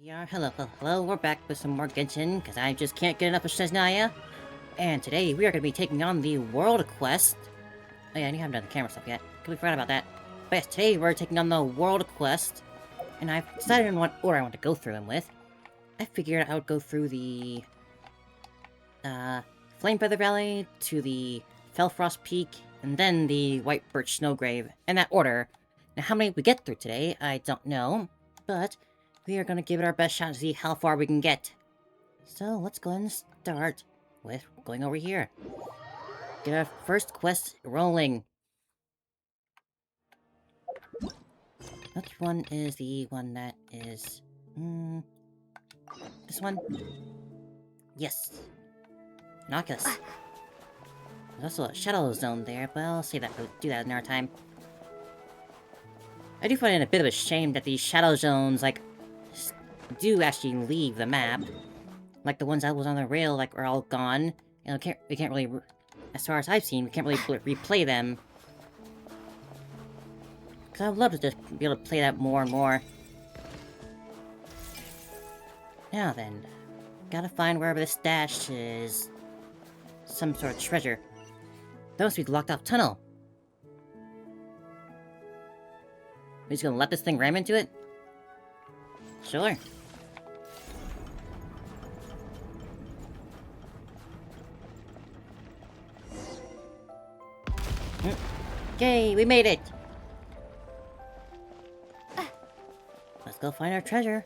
Yeah, hello, we're back with some more Genshin, because I just can't get enough of Snezhnaya. And today, we are going to be taking on the World Quest. Oh yeah, I haven't done the camera stuff yet. Completely forgot about that. But yes, today we're taking on the World Quest. And I've decided on what order I want to go through them with. I figured I would go through the, Flame Feather Valley, to the Felfrost Peak, and then the White Birch Snowgrave, in that order. Now, how many we get through today, I don't know, but we are going to give it our best shot to see how far we can get. So, let's go ahead and start with going over here. Get our first quest rolling. Which one is the one that is... this one? Yes. Naucus. There's also a shadow zone there, but I'll save that. We'll do that another time. I do find it a bit of a shame that these shadow zones, like, do actually leave the map. Like the ones that was on the rail, like, are all gone. You know, we can't really, as far as I've seen, we can't really replay them. Because I would love to just be able to play that more and more. Now then, gotta find wherever this stash is. Some sort of treasure. That must be the locked off tunnel. We're just gonna let this thing ram into it? Sure. Okay, we made it! Let's go find our treasure.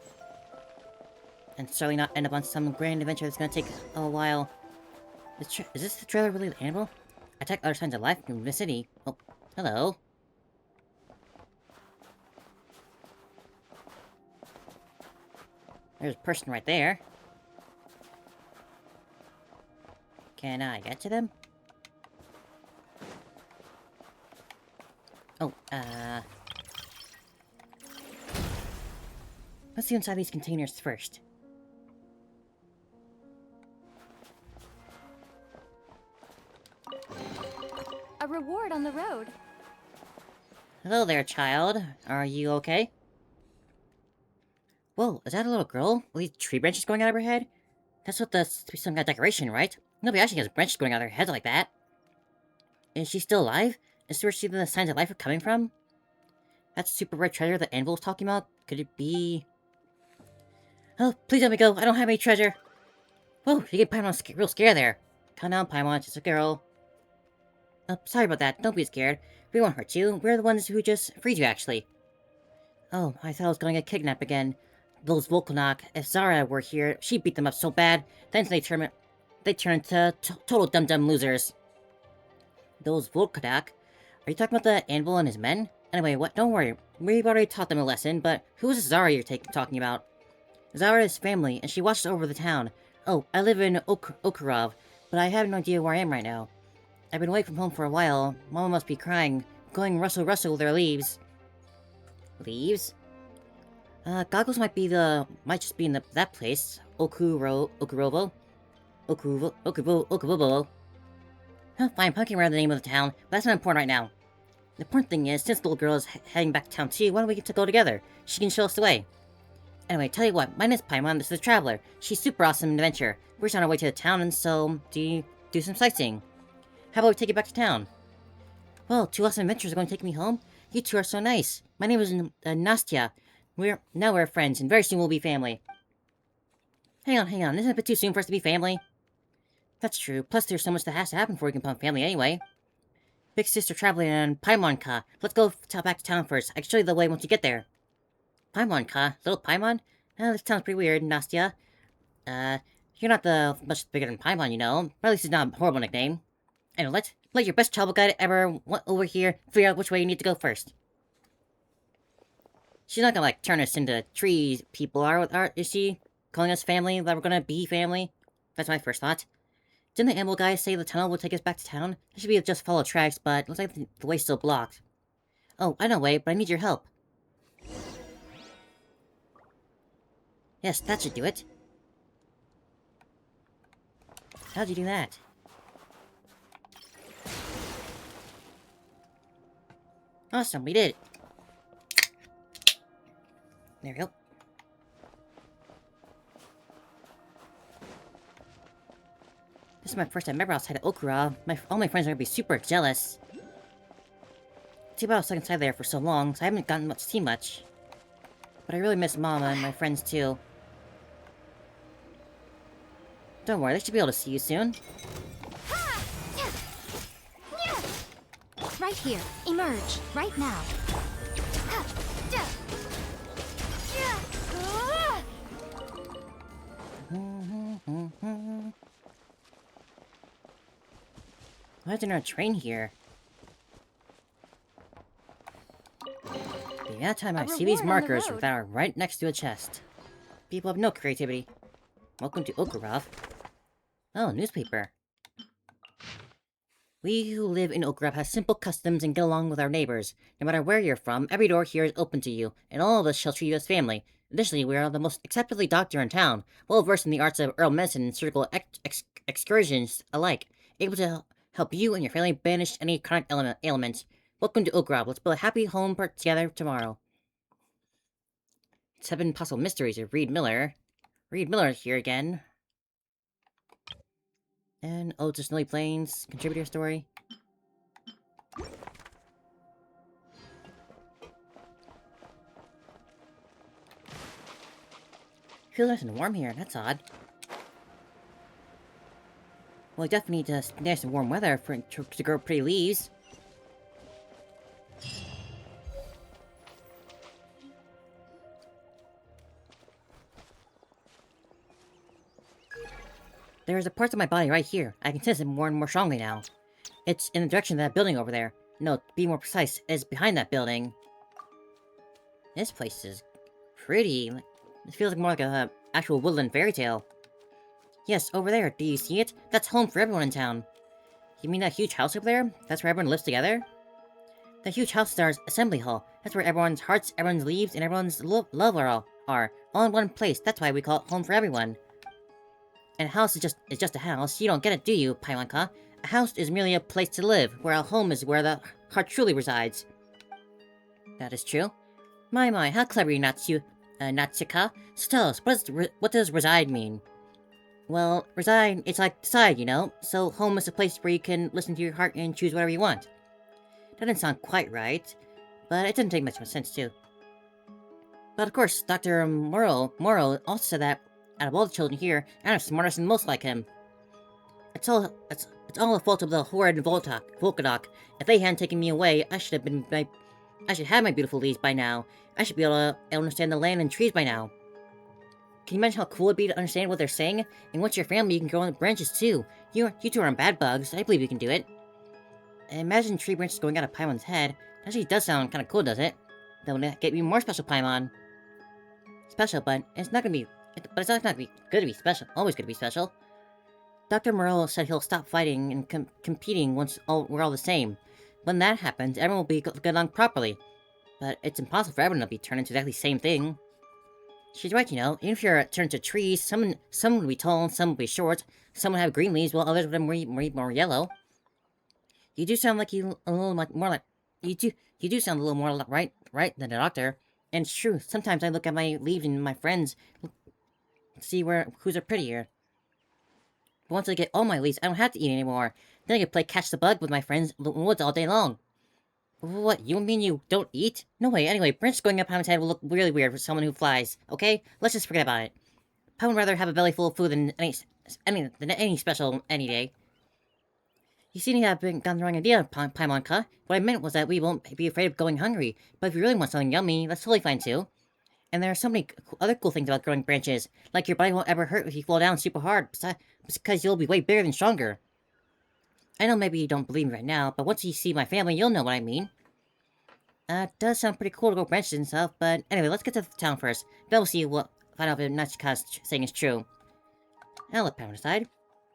And certainly not end up on some grand adventure that's gonna take a while. Is this the trailer really the animal? Attack other signs of life from the city. Oh, hello. There's a person right there. Can I get to them? Oh, let's see inside these containers first. A reward on the road. Hello there, child. Are you okay? Whoa, is that a little girl with these tree branches going out of her head? That's what some kind of decoration, right? Nobody actually has branches going out of their heads like that. Is she still alive? Is this where she the signs of life are coming from? That super rare treasure that Anvil was talking about? Could it be... Oh, please let me go. I don't have any treasure. Whoa, you get Paimon real scared there. Calm down, Paimon. It's just a girl. Oh, sorry about that. Don't be scared. We won't hurt you. We're the ones who just freed you, actually. Oh, I thought I was going to get kidnapped again. Those Volcanog, if Zara were here, she'd beat them up so bad. Then they turn into total dumb losers. Those Volcanog? Are you talking about the Anvil and his men? Anyway, what? Don't worry. We've already taught them a lesson, but who is Zara you're talking about? Zara is family, and she watches over the town. Oh, I live in Okarov, but I have no idea where I am right now. I've been away from home for a while. Mama must be crying. Going rustle with their leaves. Leaves? Goggles might just be in that place. Okurovo? Okubobo. Huh, fine, punking around the name of the town, but that's not important right now. The important thing is, since the little girl is heading back to town too, why don't we get to go together? She can show us the way. Anyway, tell you what, my name's Paimon, this is the Traveler. She's super awesome adventure. We're just on our way to the town, and so, do some sightseeing. How about we take it back to town? Well, 2 awesome adventures are going to take me home? You two are so nice. My name is Nastya. We're friends, and very soon we'll be family. Hang on, isn't it a bit too soon for us to be family? That's true, plus there's so much that has to happen before we can become family anyway. Big Sister Traveler and Paimon-ka. Let's go back to town first. I can show you the way once you get there. Paimon-ka? Little Paimon? This sounds pretty weird, Nastya. You're not much bigger than Paimon, you know. Or at least it's not a horrible nickname. Anyway, let your best travel guide ever over here figure out which way you need to go first. She's not gonna, like, turn us into tree people, is she? Calling us family, that we're gonna be family? That's my first thought. Didn't the animal guy say the tunnel would take us back to town? It should be just follow tracks, but looks like the way's still blocked. Oh, I know a way, but I need your help. Yes, that should do it. How'd you do that? Awesome, we did it. There we go. This is my first time ever outside of Okura. All my friends are gonna be super jealous. Too bad I was stuck inside there for so long, so I haven't gotten much to see much. But I really miss Mama and my friends too. Don't worry, they should be able to see you soon. Right here. Emerge. Right now. Why isn't there a train here? The amount of time I see these reward on the markers road. that are right next to a chest. People have no creativity. Welcome to Okurov. Oh, newspaper. We who live in Okurov have simple customs and get along with our neighbors. No matter where you're from, every door here is open to you, and all of us shall treat you as family. Additionally, we are the most acceptably doctor in town, well versed in the arts of herbal medicine and surgical excursions alike, able to help you and your family banish any chronic ailment. Welcome to Okurov. Let's build a happy home together tomorrow. 7 Possible Mysteries of Reed Miller. Reed Miller here again. And Ode to Snowy Plains, contributor story. Feels nice and warm here, that's odd. Well, I definitely need nice and warm weather to grow pretty leaves. There is a part of my body right here. I can sense it more and more strongly now. It's in the direction of that building over there. No, to be more precise, it's behind that building. This place is pretty. It feels like more like a actual woodland fairy tale. Yes, over there. Do you see it? That's home for everyone in town. You mean that huge house over there? That's where everyone lives together? The huge house is our assembly hall. That's where everyone's hearts, everyone's leaves, and everyone's love are all in one place. That's why we call it home for everyone. And a house is just a house. You don't get it, do you, Paimonka? A house is merely a place to live, where a home is where the heart truly resides. That is true. My, how clever you, Natsuka. So tell us, what does reside mean? Well, reside, it's like decide, you know? So home is a place where you can listen to your heart and choose whatever you want. That didn't sound quite right, but it didn't take much sense, too. But of course, Dr. Moro also said that out of all the children here, I'm smartest and most like him. It's all the fault of the horrid Volkadok. If they hadn't taken me away, I should have my beautiful leaves by now. I should be able to understand the land and trees by now. Can you imagine how cool it'd be to understand what they're saying? And once you're family, you can grow on the branches too. You two aren't bad bugs. I believe you can do it. Imagine tree branches going out of Paimon's head. That actually does sound kind of cool, does it? That would get me more special Paimon. Special, but it's not gonna be. But it's not gonna be good to be special. Always gonna be special. Dr. Morello said he'll stop fighting and competing once we're all the same. When that happens, everyone will get along properly. But it's impossible for everyone to be turned into exactly the same thing. She's right, you know. Even if you're turned to trees, some would be tall, some would be short, some would have green leaves, while others would have more yellow. You do sound like you do sound a little more right than the doctor. And it's true. Sometimes I look at my leaves and my friends, to see whose are prettier. But once I get all my leaves, I don't have to eat anymore. Then I can play catch the bug with my friends in the woods all day long. What, you mean you don't eat? No way, anyway, branches going up Paimon's head will look really weird for someone who flies, okay? Let's just forget about it. Paimon would rather have a belly full of food than any special any day. You seem to have gotten the wrong idea, Paimonka. What I meant was that we won't be afraid of going hungry, but if you really want something yummy, that's totally fine too. And there are so many other cool things about growing branches, like your body won't ever hurt if you fall down super hard, because you'll be way bigger and stronger. I know maybe you don't believe me right now, but once you see my family, you'll know what I mean. It does sound pretty cool to go branches and stuff, but anyway, let's get to the town first. Then we'll see find out if Natsuka's saying is true. I'll let Paimon decide.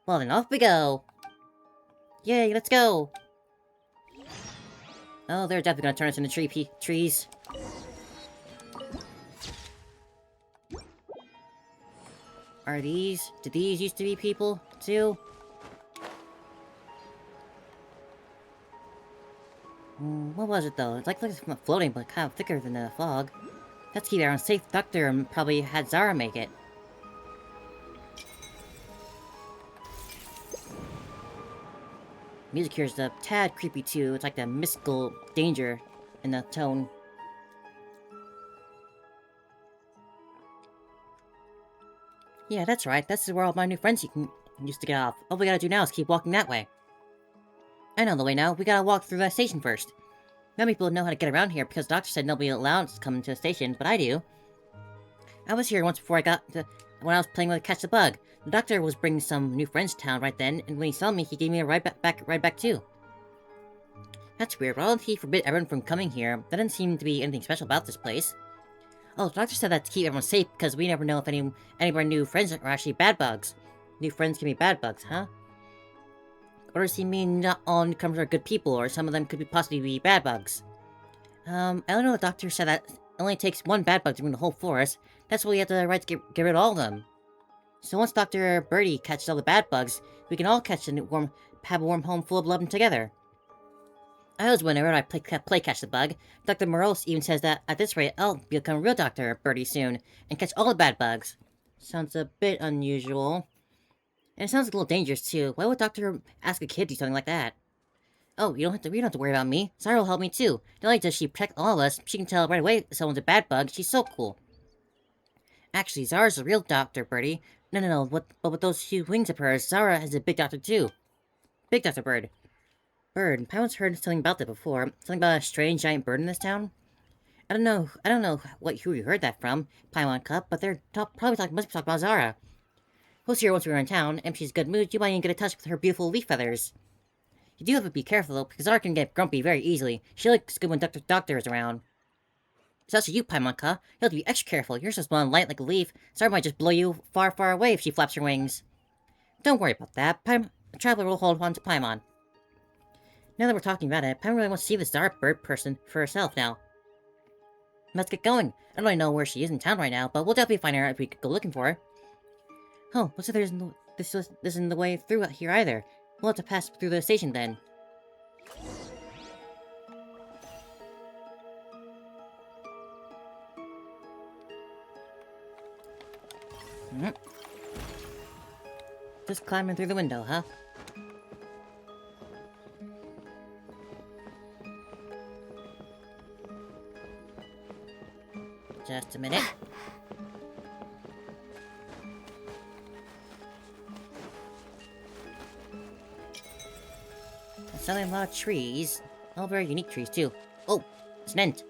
Well then, off we go! Yay, let's go! Oh, they're definitely gonna turn us into trees. Did these used to be people, too? What was it, though? It's like floating, but kind of thicker than the fog. Let's keep everyone safe. Doctor probably had Zara make it. music here is a tad creepy too. It's like the mystical danger in the tone. Yeah, that's right. This is where all my new friends used to get off. All we gotta do now is keep walking that way. I know the way now. We gotta walk through that station first. Not many people know how to get around here because the doctor said nobody allowed to come into the station, but I do. I was here once before when I was playing with Catch the Bug. The doctor was bringing some new friends to town right then, and when he saw me, he gave me a ride back too. That's weird. Why would he forbid everyone from coming here? That doesn't seem to be anything special about this place. Oh, the doctor said that to keep everyone safe because we never know if any of our new friends are actually bad bugs. New friends can be bad bugs, huh? Or does he mean not all newcomers are good people, or some of them could possibly be bad bugs? I don't know. The doctor said that it only takes one bad bug to ruin the whole forest. That's why we have the right to get rid of all of them. So once Dr. Birdie catches all the bad bugs, we can all have a warm home full of love together. I always whenever I play Catch the Bug, Dr. Morose even says that at this rate, I'll become a real Dr. Birdie soon, and catch all the bad bugs. Sounds a bit unusual. And it sounds a little dangerous too. Why would Doctor ask a kid to do something like that? Oh, you don't have to worry about me. Zara will help me too. Not only does she protect all of us, she can tell right away if someone's a bad bug. She's so cool. Actually, Zara's a real Dr. Birdie. No. But with those huge wings of hers, Zara has a big doctor too. Big Dr. Bird. Bird. Paimon's heard something about that before. Something about a strange giant bird in this town. I don't know who you heard that from, Paimon Cup, but they're must be talking about Zara. We'll see her once we're in town, and if she's in good mood, you might even get a touch with her beautiful leaf feathers. You do have to be careful though, because Zara can get grumpy very easily. She looks good when Doctor is around. So as for you, Paimonka, you have to be extra careful. You're just blowing light like a leaf. Zara might just blow you far, far away if she flaps her wings. Don't worry about that. The Traveler will hold on to Paimon. Now that we're talking about it, Paimon really wants to see this Zara bird person for herself now. Let's get going. I don't really know where she is in town right now, but we'll definitely find her if we go looking for her. Oh, looks like this isn't the way through here either. We'll have to pass through the station then. Just climbing through the window, huh? Just a minute. Selling a lot of trees. All very unique trees, too. Oh, it's an ant.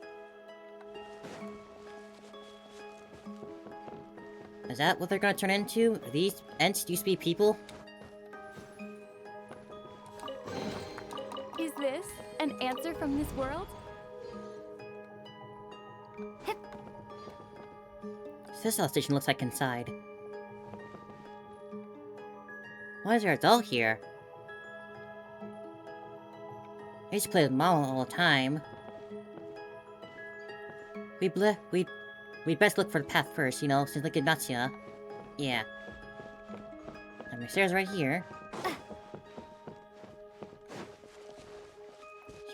Is that what they're gonna turn into? These ants used to be people? Is this an answer from this world? This is how the station looks like inside. Why is there a doll here? I used to play with Mom all the time. We'd best look for the path first, you know, since like Ignatia. Yeah. And the stairs right here.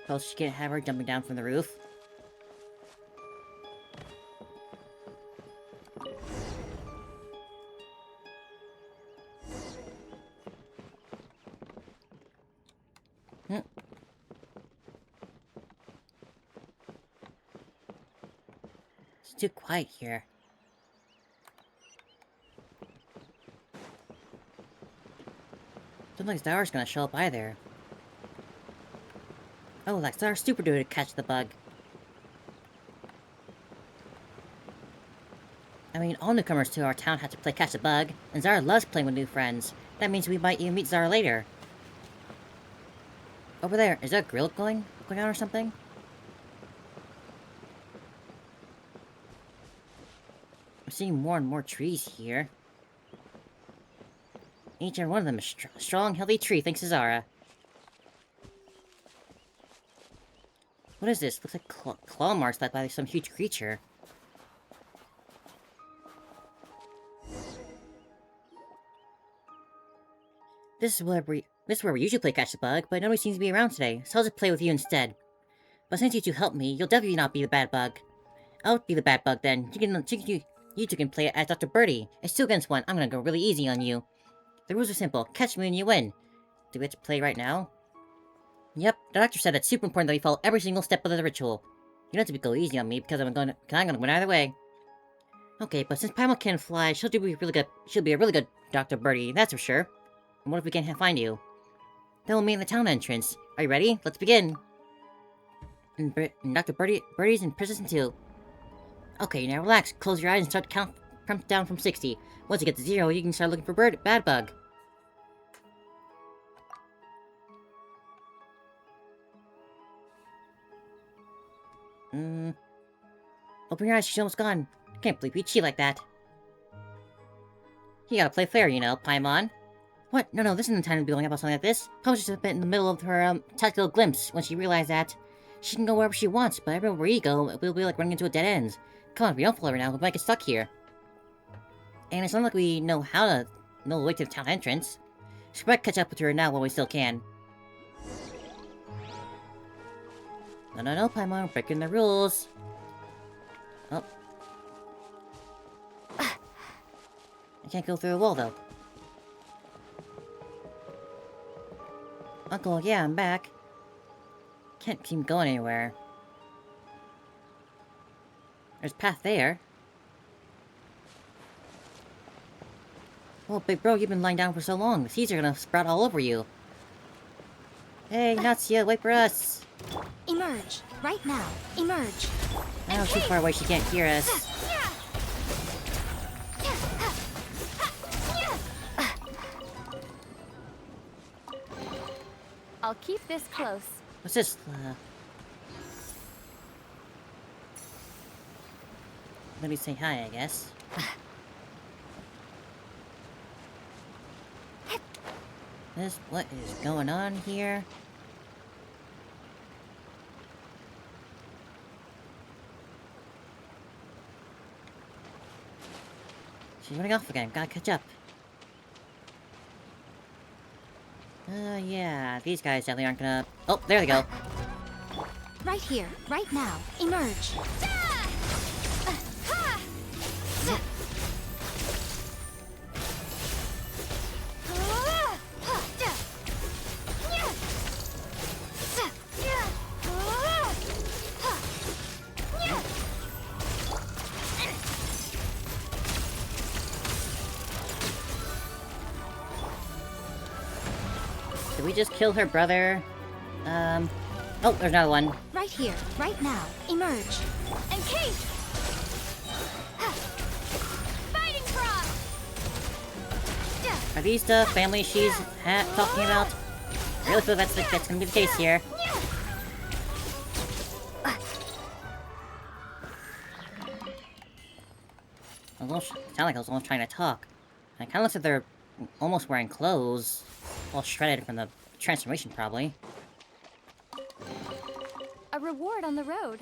Suppose she can't have her jumping down from the roof. It's too quiet here. Don't think Zara's gonna show up either. Oh, like Zara's super duper to catch the bug. I mean, all newcomers to our town have to play catch the bug, and Zara loves playing with new friends. That means we might even meet Zara later. Over there, is there a grill going on or something? I'm seeing more and more trees here. Each and one of them is a strong, healthy tree, thanks to Zara. What is this? Looks like claw marks left by some huge creature. This is where we usually play catch the bug, but nobody seems to be around today, so I'll just play with you instead. But since you two helped me, you'll definitely not be the bad bug. I'll be the bad bug then. You two can play it as Dr. Birdie. It's 2 against 1. I'm gonna go really easy on you. The rules are simple. Catch me when you win. Do we have to play right now? Yep, the doctor said it's super important that we follow every single step of the ritual. You don't have to go easy on me because I'm gonna win either way. Okay, but since Paimon can't fly, she'll be really good. She'll be a really good Dr. Birdie, that's for sure. And what if we can't find you? Then we'll meet in the town entrance. Are you ready? Let's begin. And Dr. Birdie's in prison too. Okay, now relax. Close your eyes and start to count down from 60. Once you get to 0, you can start looking for Bad Bug. Open your eyes, she's almost gone. Can't believe you cheat like that. You gotta play fair, you know, Paimon. What? No, this isn't the time to be going about something like this. Paimon just a bit in the middle of her, tactical glimpse when she realized that she can go wherever she wants, but everywhere we go, we'll be like running into a dead end. Come on, if we don't follow her now, we might get stuck here. And it's not like we know the way to the town entrance. So we might catch up with her now while we still can. No, Paimon, breaking the rules. Oh. I can't go through the wall, though. Uncle, yeah, I'm back. Can't seem going anywhere. There's a path there. Well, big bro, you've been lying down for so long. The seeds are gonna sprout all over you. Hey, Natsuya, wait for us. Emerge. Right now. Emerge. I know, too far away, she can't hear us. I'll keep this close. What's this? Let me say hi, I guess. What is going on here? She's running off again. Gotta catch up. Yeah, these guys definitely aren't gonna... Oh, there they go. Right here. Right now. Emerge. Did we just kill her brother? Oh, there's another one. Right here. Right now. Emerge. Encase! Fighting frog! Are these the family she's talking about? I really feel that's gonna be the case here. Sound like I was almost trying to talk. It kinda looks like they're almost wearing clothes. All shredded from the transformation, probably. A reward on the road.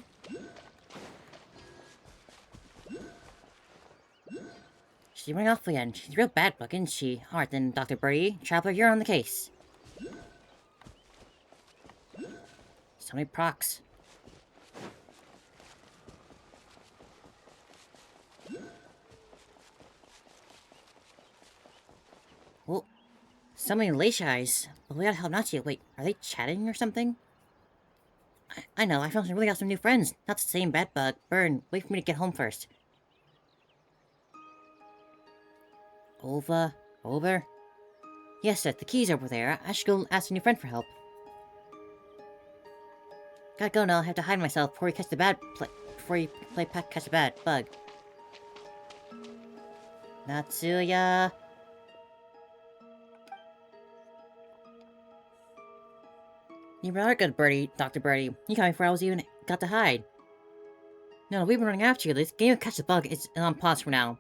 She's running off again. She's real bad book, isn't she? Alright then, Dr. Birdie. Traveler, you're on the case. So many procs. Well, so many leash eyes. But we gotta help Natsuya. Wait, are they chatting or something? I know, I really got some new friends. Not the same bad bug. Burn, wait for me to get home first. Over? Yes, Seth, the key's over there. I should go ask a new friend for help. Gotta go now, I have to hide myself before you catch catch a bad bug. Natsuya. You are good, Birdie, Dr. Birdie. You got me before I was even got to hide. No, we've been running after you. This game of Catch the Bug is on pause for now.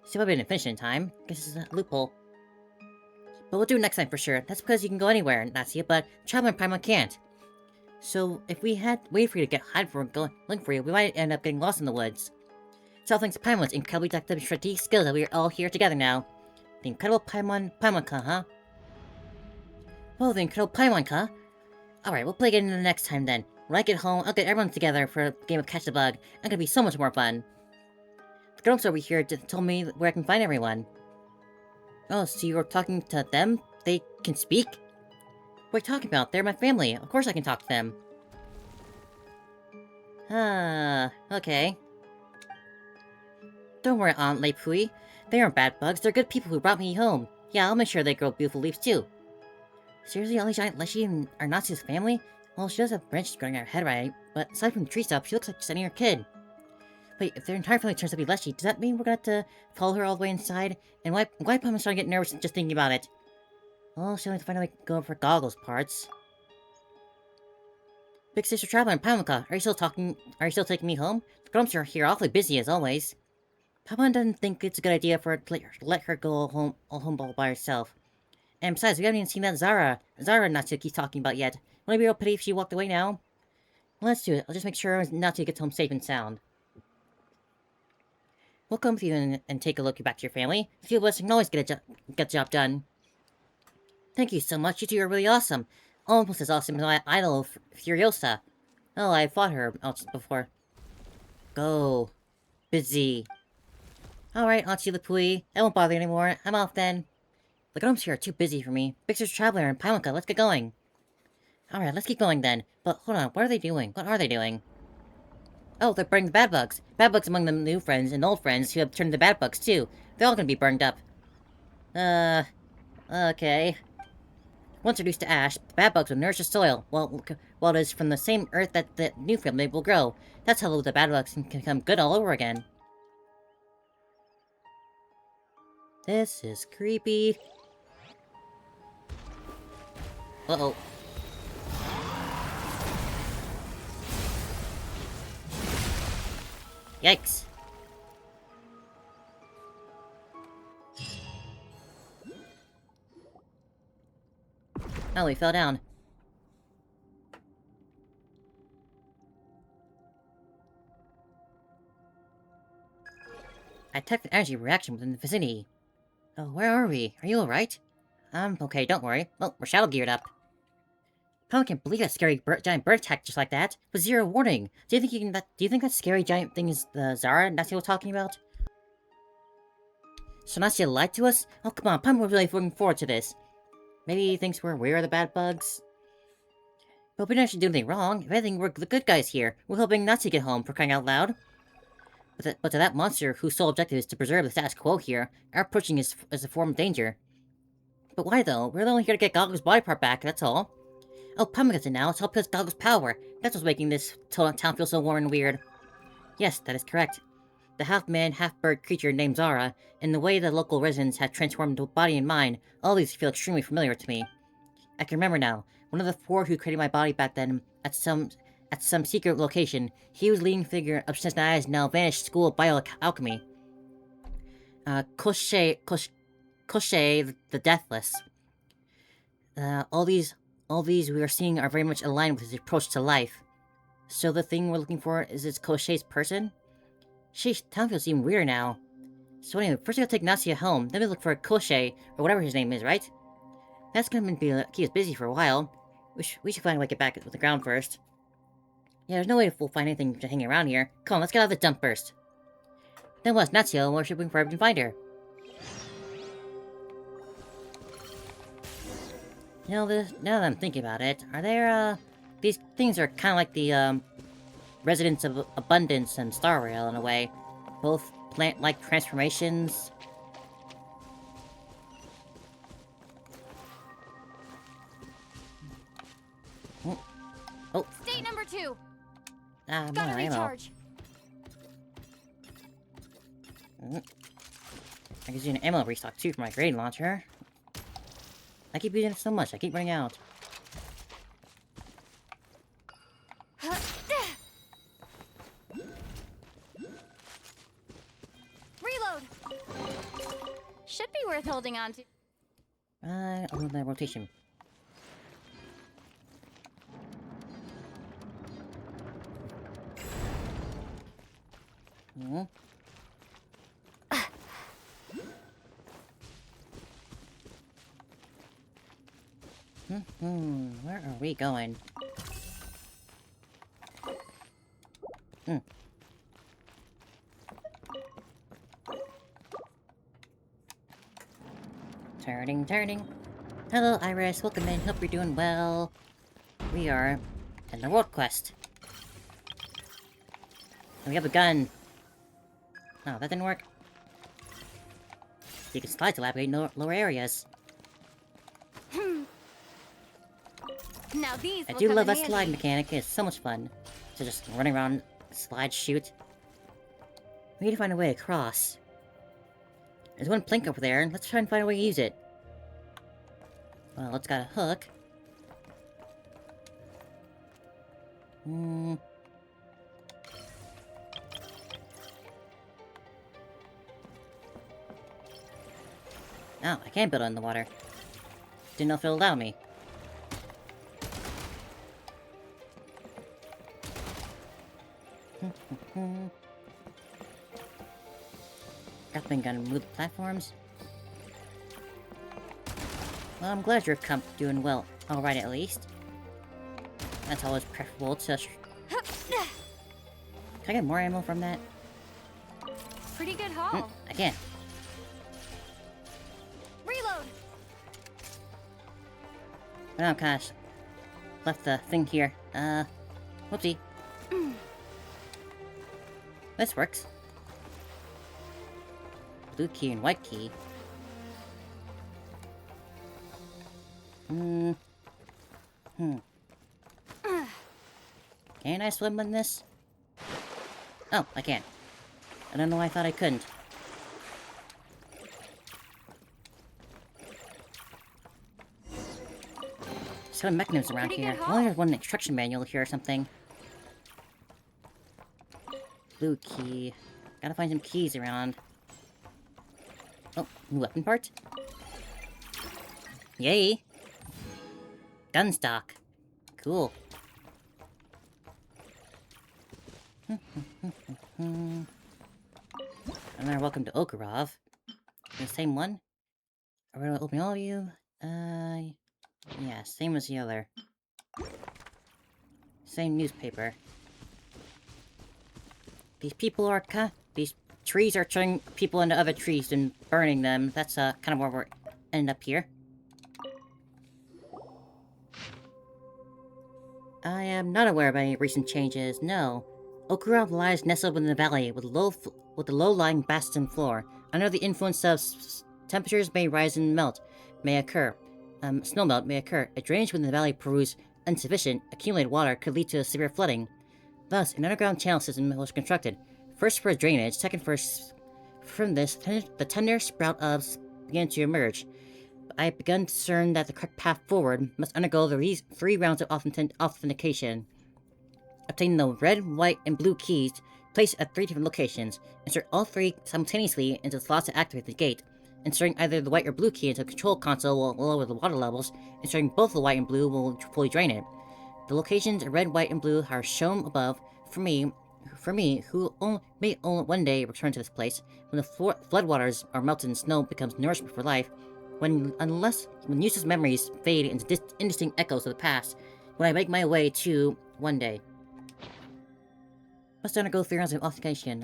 See if I didn't finish in time. Guess it's a loophole. But we'll do it next time for sure. That's because you can go anywhere, Natsuya, but Traveler and Paimon can't. So, if we had waited for you to get hide for looking for you, we might end up getting lost in the woods. It's all thanks to Paimon's incredibly detective strategic skills that we are all here together now. The incredible Paimon-ka, huh? Oh, the incredible Paimon-ka? Alright, we'll play again the next time then. When I get home, I'll get everyone together for a game of Catch the Bug. It's gonna be so much more fun. The grown-ups over here told me where I can find everyone. Oh, so you were talking to them? They can speak? What are you talking about? They're my family. Of course I can talk to them. Okay. Don't worry, Aunt Lepui. They aren't bad bugs. They're good people who brought me home. Yeah, I'll make sure they grow beautiful leaves too. Seriously, only giant Leshy are Natsu's family? Well, she does have branches growing out her head, right? But aside from the tree stuff, she looks like she's any her kid. Wait, if their entire family turns out to be Leshy, does that mean we're gonna have to follow her all the way inside? And why am I starting to get nervous just thinking about it? Well, she'll have to find a way to go for goggles parts. Big Sister Traveler and Pamela, are you still taking me home? The grown-ups are here awfully busy as always. Papa doesn't think it's a good idea for her to let her go home all by herself. And besides, we haven't even seen that Zara Natsu keeps talking about yet. Wouldn't it be real pity if she walked away now? Well, let's do it. I'll just make sure Natsu gets home safe and sound. We'll come with you and take a look back to your family. A few of us can always get the job done. Thank you so much. You two are really awesome. Almost as awesome as my idol, Furiosa. Oh, I fought her before. Go. Busy. Alright, Auntie Lepui. I won't bother you anymore. I'm off then. The gnomes here are too busy for me. Big Sister Traveler and Pamela, let's get going. Alright, let's keep going then. But hold on, what are they doing? What are they doing? Oh, they're burning the bad bugs. Bad bugs among the new friends and old friends who have turned to bad bugs too. They're all gonna be burned up. Okay. Once reduced to ash, the bad bugs will nourish the soil, while it is from the same earth that the new family will grow. That's how the bad bugs can become good all over again. This is creepy. Uh-oh. Yikes. Oh, we fell down. I detect an energy reaction within the vicinity. Oh, where are we? Are you alright? Okay, don't worry. Well, we're shadow geared up. Probably can't believe that scary giant bird attacked just like that, with zero warning. Do you think that scary giant thing is the Zara Natsu was talking about? So Natsu lied to us? Oh, come on, Pam was really looking forward to this. Maybe he thinks we're the bad bugs? But we didn't actually do anything wrong. If anything, we're the good guys here. We're helping Natsu get home, for crying out loud. But to that monster, whose sole objective is to preserve the status quo here, our approaching is a form of danger. But why though? We're only here to get Goggle's body part back, that's all. Oh, Pummica's in now, it's helped us Goggle's power. That's what's making this town feel so warm and weird. Yes, that is correct. The half-man, half-bird creature named Zara, and the way the local residents have transformed into body and mind, all these feel extremely familiar to me. I can remember now. One of the four who created my body back then, at some secret location, he was the leading figure of Snezhnaya's now vanished school of bioalchemy. Koshei the Deathless. All these we are seeing are very much aligned with his approach to life. So the thing we're looking for is Koshei's person? Sheesh, town feels even weirder now. So anyway, first we gotta take Natsuya home, then we look for Koshei, or whatever his name is, right? That's gonna keep us busy for a while. We should find a way to get back to the ground first. Yeah, there's no way we'll find anything to hang around here. Come on, let's get out of the dump first. Then what's Natsuya, and where should we find her? You know, now that I'm thinking about it, are there, these things are kind of like the, residents of Abundance and Star Rail in a way. Both plant-like transformations. Oh. State number 2. Gotta recharge. I can use an ammo restock too for my grenade launcher. I keep using it so much, I keep running out. Reload. Should be worth holding on to. I'll move my rotation. Hmm. Where are we going? Turning. Hello, Iris. Welcome in. Hope you're doing well. We are in the world quest. And we have a gun. Oh, that didn't work. You can slide to navigate lower areas. Now these I will do come love in that slide handy. mechanic. It's so much fun. To just run around, slide, shoot. We need to find a way across. There's one plank over there. Let's try and find a way to use it. Well, it's got a hook. Hmm. Oh, I can build on the water. Didn't know if it'll allow me. Grappling gun, move the platforms. Well, I'm glad you're doing well. Alright, at least. That's always preferable to... Can I get more ammo from that? Pretty good haul. I can. Reload. Oh, gosh. Left the thing here. Whoopsie. This works. Blue key and white key. Can I swim in this? Oh, I can. I don't know why I thought I couldn't. So many mechanisms around Pretty here. good I only haul. have one instruction manual here or something. Blue key. Gotta find some keys around. Oh, new weapon part? Yay! Gun stock. Cool. Another welcome to Okarov. The same one? Are we gonna open all of you? Yeah, same as the other. Same newspaper. These people are these trees are turning people into other trees and burning them. That's kind of where we're ending up here. I am not aware of any recent changes, no. Okurov lies nestled within the valley with a low-lying bastion floor. Under the influence of temperatures may rise and may occur. Snowmelt may occur. A drainage within the valley proves insufficient. Accumulated water could lead to severe flooding. Thus, an underground channel system was constructed. First for drainage, second for... From this, the tender sprout began to emerge. I have begun to discern that the correct path forward must undergo these 3 rounds of authentication. Obtain the red, white, and blue keys placed at 3 different locations. Insert all 3 simultaneously into the slots to activate the gate. Inserting either the white or blue key into the control console will lower the water levels. Inserting both the white and blue will fully drain it. The locations red, white, and blue are shown above. For me, who may one day return to this place, when the floodwaters are melted and snow becomes nourishment for life, when useless memories fade into indistinct echoes of the past, when I make my way to one day. Must undergo 3 rounds of authentication.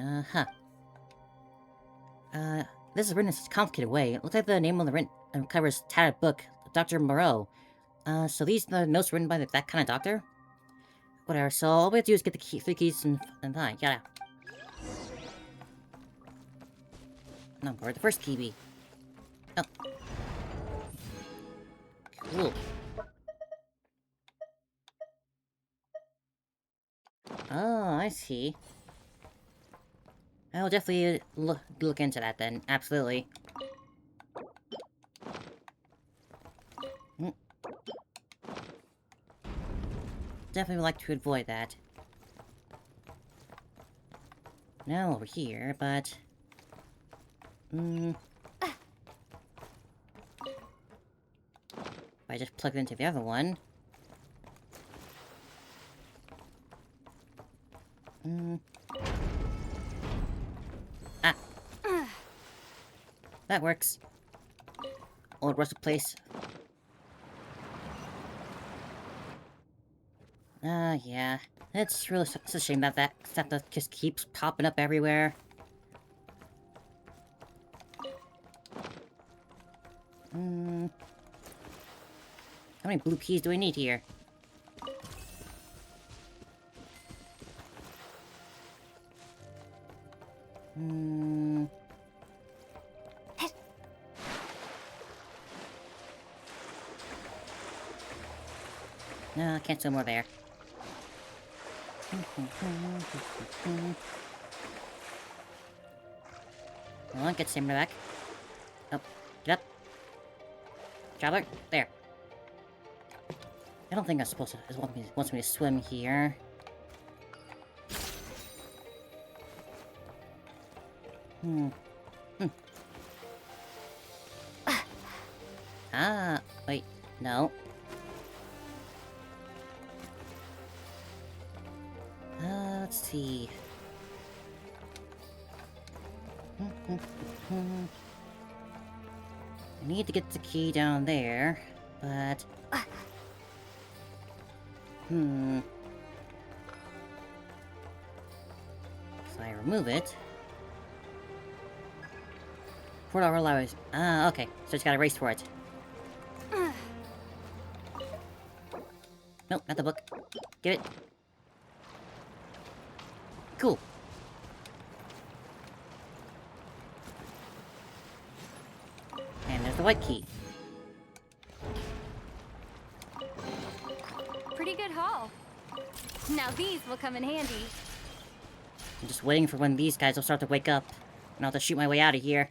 This is written in such a complicated way. It looks like the name on the written covers tattered book, Dr. Moreau. So these are the notes written by that kind of doctor? Whatever, so all we have to do is get the 3 keys and fine, yeah. No, where'd the first key be? Oh. Cool. Oh, I see. I'll definitely look into that then, absolutely. Definitely would like to avoid that. Now over here, but... If I just plug it into the other one... Ah! That works. Old rusted place. Yeah. It's really it's a shame that that stuff just keeps popping up everywhere. How many blue keys do we need here? Hmm... No, I can't swim more there. Come on, get Stamina back. Oh, get up. Traveler, there. I don't think I'm supposed to. It wants me to swim here. Ah, wait, no. Let's see. I need to get the key down there, but... So I remove it. $4 allowance. Ah, okay. So just gotta race for it. Nope, not the book. Get it. Cool. And there's the white key. Pretty good haul. Now these will come in handy. I'm just waiting for when these guys will start to wake up. And I'll have to shoot my way out of here.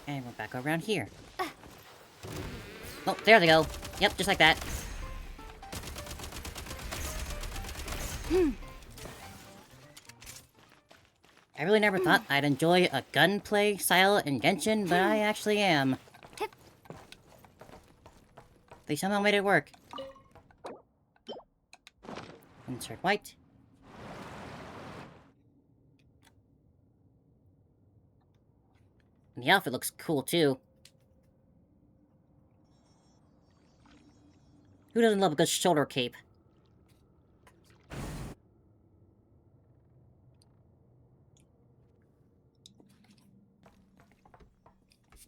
And we're back around here. Oh, there they go. Yep, just like that. I really never thought I'd enjoy a gunplay style in Genshin, but I actually am. They somehow made it work. Insert white. And the outfit looks cool, too. Who doesn't love a good shoulder cape?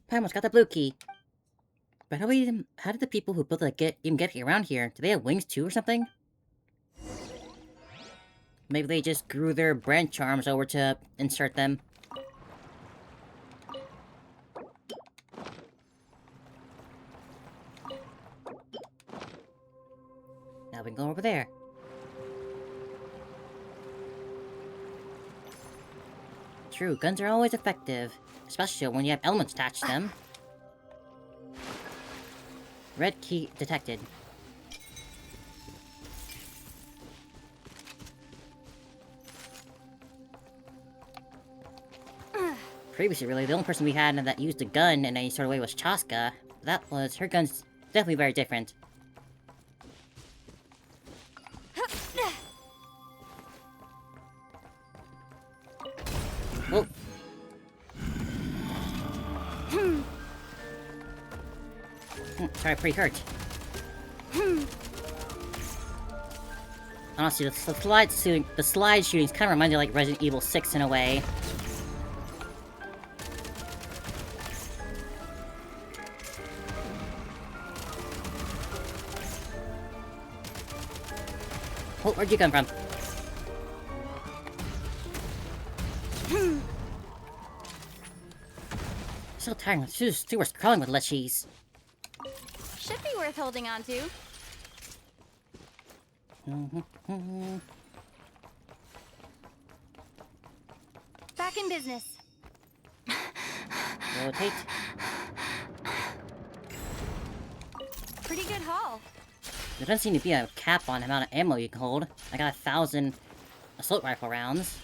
Paimon got the blue key. But how did the people who built it even get around here? Do they have wings too or something? Maybe they just grew their branch arms over to insert them. Now we can go over there. True, guns are always effective. Especially when you have elements attached to them. Red key detected. Previously, really, the only person we had that used a gun in any sort of way was Chaska. Her gun's definitely very different. Oh. Sorry, pretty hurt. Honestly, the slide shootings kind of remind me of like Resident Evil 6 in a way. Oh, where'd you come from? So tired. My Stuart's crawling with lechies. Should be worth holding on to. Back in business. Rotate. Pretty good haul. There doesn't seem to be a cap on the amount of ammo you can hold. I got 1,000 assault rifle rounds.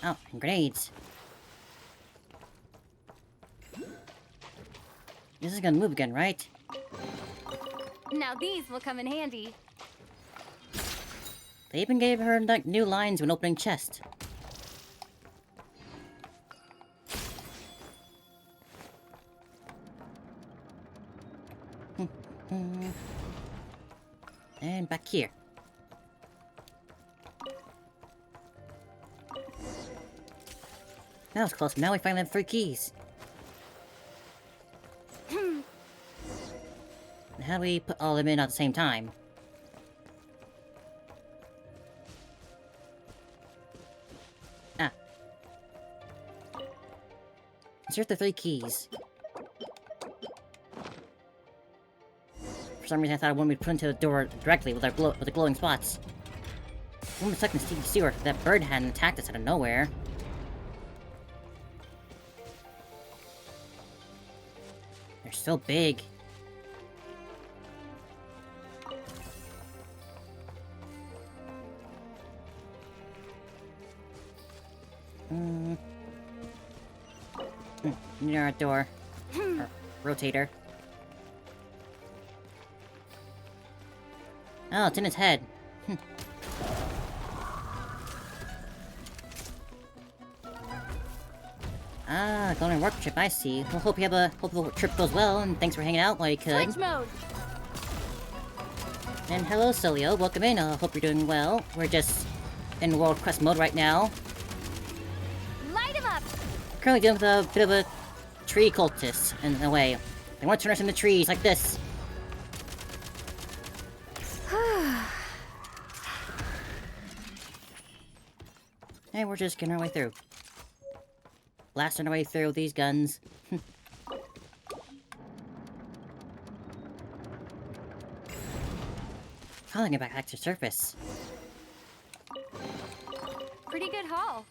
Oh, and grenades. This is gonna move again, right? Now these will come in handy. They even gave her like new lines when opening chest. And back here. That was close. Now we finally have 3 keys. How do we put all of them in at the same time? Ah. Insert the 3 keys. For some reason I thought I wanted to put into the door directly with the glowing spots. One was stuck in the steamy sewer. That bird hadn't attacked us out of nowhere. They're so big. Near our door. Or rotator. Oh, it's in his head. Ah, going on a work trip, I see. Well, hope the trip goes well, and thanks for hanging out while you could. Switch mode. And hello, Solio. Welcome in. Hope you're doing well. We're just in World Quest mode right now. Light him up. Currently dealing with a bit of a tree cultist, in a way. They want to turn us into trees, like this. And we're just getting our way through. Blasting our way through with these guns. Finally get back to the surface. Pretty good haul.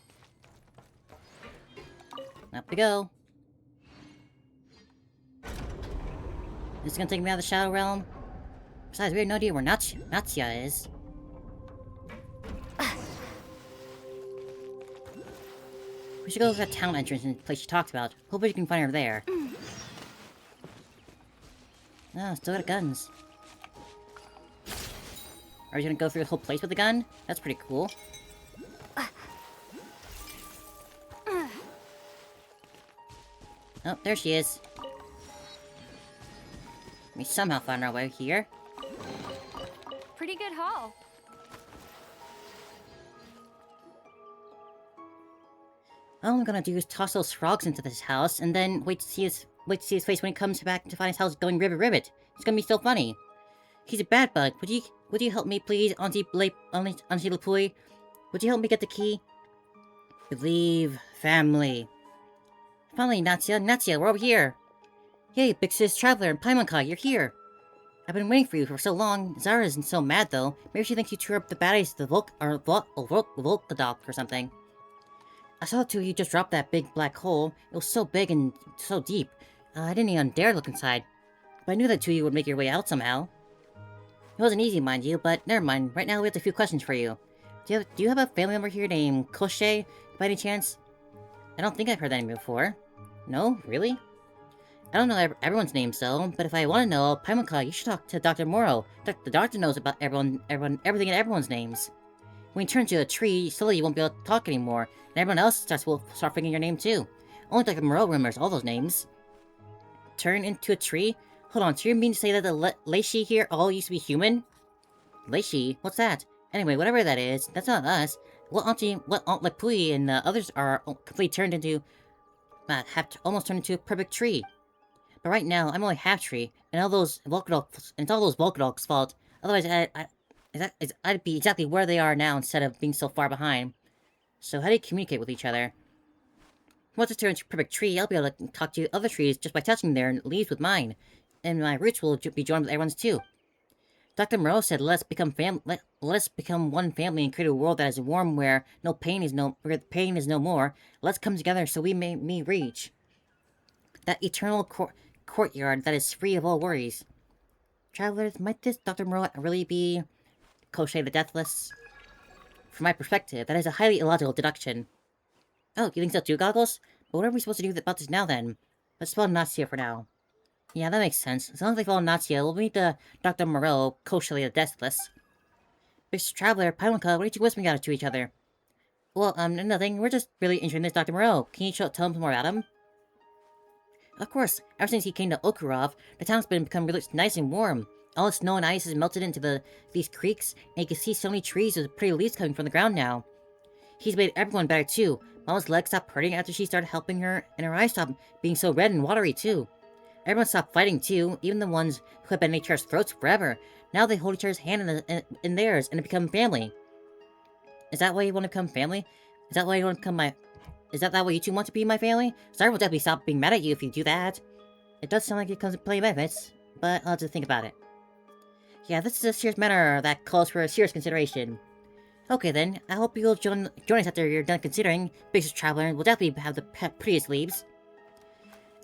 Up we go. This is gonna take me out of the Shadow Realm. Besides, we have no idea where Snezhnaya is. We should go to that town entrance in the place she talked about. Hopefully you can find her there. Oh, still got guns. Are you gonna go through the whole place with a gun? That's pretty cool. Oh, there she is. We somehow found our way here. Pretty good haul. All I'm gonna do is toss those frogs into this house, and then wait to see his face when he comes back to find his house going ribbit. It's gonna be so funny. He's a bad bug. Would you help me, please, Auntie Lapui? Would you help me get the key? Believe family. Finally, Snezhnaya, we're over here. Yay, Big Sis Traveler and Paimonka, you're here. I've been waiting for you for so long. Zara isn't so mad though. Maybe she thinks you tore up the baddies to the Volkadok or something. I saw the two of you just drop that big black hole. It was so big and so deep. I didn't even dare look inside. But I knew the two of you would make your way out somehow. It wasn't easy, mind you, but never mind. Right now we have a few questions for you. Do you have a family member here named Koshe, by any chance? I don't think I've heard that name before. No? Really? I don't know everyone's names though, but if I want to know, Paimonka, you should talk to Dr. Moro. The doctor knows about everything and everyone's names. When you turn into a tree, slowly you won't be able to talk anymore, and everyone else will start figuring your name too. Only Dr. Moro remembers all those names. Turn into a tree? Hold on, so you mean to say that the Leishi here all used to be human? Leishi? What's that? Anyway, whatever that is, that's not us. What Aunt Lapui and the others are completely turned into... almost turned into a perfect tree. But right now, I'm only half tree, and all those Volkadoks, and it's all those Volkadoks' fault. Otherwise, I'd be exactly where they are now instead of being so far behind. So how do you communicate with each other? Once I turn into a perfect tree, I'll be able to talk to other trees just by touching their leaves with mine. And my roots will be joined with everyone's too. Dr. Moreau said, let us become one family and create a world that is warm where pain is no more. Let's come together so we may reach that eternal courtyard that is free of all worries. Travelers, might this Dr. Moreau really be Koshe the Deathless? From my perspective, that is a highly illogical deduction. Oh, you think so too, Goggles? But what are we supposed to do about this now then? Let's spell Snezhnaya for now. Yeah, that makes sense. As long as they follow Snezhnaya, we'll meet the Dr. Moreau, Koshe the Deathless. Mr. Traveler, Paimonka, what are you whispering out to each other? Well, nothing. We're just really interested in this Dr. Moreau. Can you tell us more about him? Of course. Ever since he came to Okurov, the town's become really nice and warm. All the snow and ice has melted into these creeks, and you can see so many trees with pretty leaves coming from the ground now. He's made everyone better too. Mama's legs stopped hurting after she started helping her, and her eyes stopped being so red and watery too. Everyone stopped fighting too, even the ones who had been in each other's throats forever. Now they hold each other's hand in theirs and become family. Is that why you want to become family? Is that why you want to become my... Is that why you two want to be my family? Sorry, will definitely stop being mad at you if you do that. It does sound like it comes with plenty of benefits, but I'll have to think about it. Yeah, this is a serious matter that calls for a serious consideration. Okay then, I hope you'll join us after you're done considering. Business traveler will definitely have the prettiest leaves.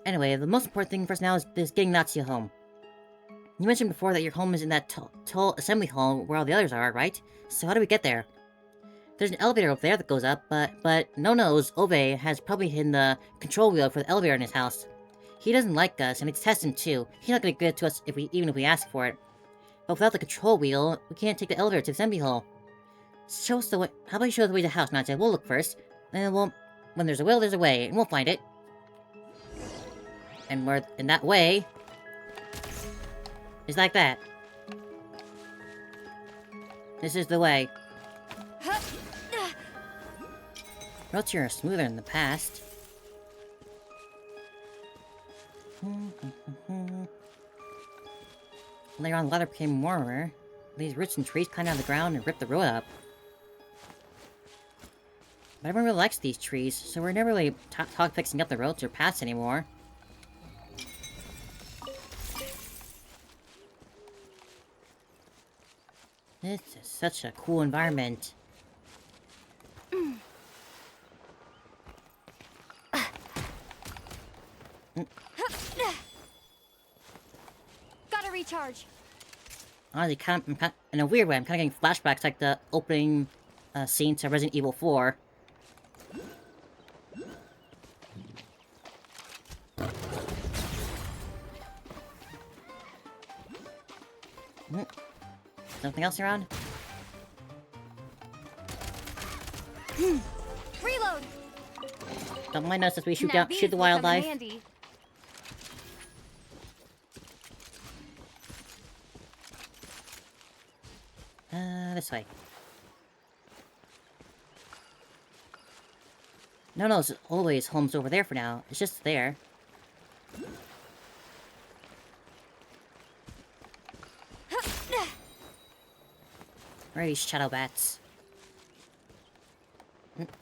Anyway, the most important thing for us now is getting Natsuya home. You mentioned before that your home is in that tall assembly hall where all the others are, right? So how do we get there? There's an elevator over there that goes up, but no-knows Obe has probably hidden the control wheel for the elevator in his house. He doesn't like us, and it's testing too. He's not gonna give it to us even if we ask for it. But without the control wheel, we can't take the elevator to the assembly hall. Show us the way. How about you show us the way to the house, Natsuya? We'll look first. And when there's a will, there's a way, and we'll find it. And we're in that way is like that. This is the way. Roads here are smoother than the past. Later on, the weather became warmer. These roots and trees climbed out of the ground and ripped the road up. But everyone really likes these trees, so we're never really fixing up the roads or paths anymore. This is such a cool environment. Gotta recharge. Honestly, in a weird way, I'm kind of getting flashbacks like the opening scene to Resident Evil 4. Something else around? Reload. Don't mind us as we shoot Now the these will come in wildlife. handy. This way. No, it's always home's over there for now. It's just there. Where are these shadow bats?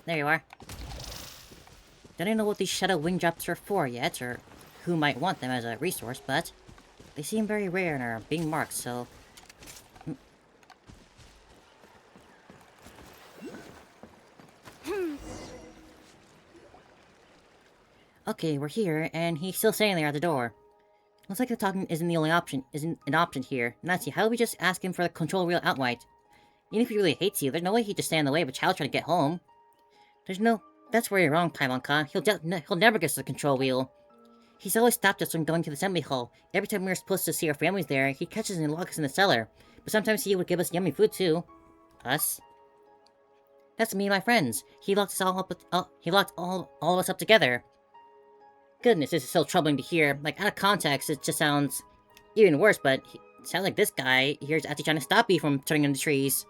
There you are. Don't even know what these shadow wing drops are for yet, or who might want them as a resource, but they seem very rare and are being marked, so... Okay, we're here, and he's still standing there at the door. Looks like the talking isn't an option here. Natsuya, how do we just ask him for the control wheel outright? Even if he really hates you, there's no way he'd just stand in the way of a child trying to get home. That's where you're wrong, Paimon-kan. He'll never get us the control wheel. He's always stopped us from going to the assembly hall. Every time we were supposed to see our families there, he catches and locks us in the cellar. But sometimes he would give us yummy food too. Us? That's me and my friends. He locked us all up. He locked all of us up together. Goodness, this is so troubling to hear. Like, out of context, it just sounds even worse, but it sounds like this guy here is actually trying to stop you from turning into trees.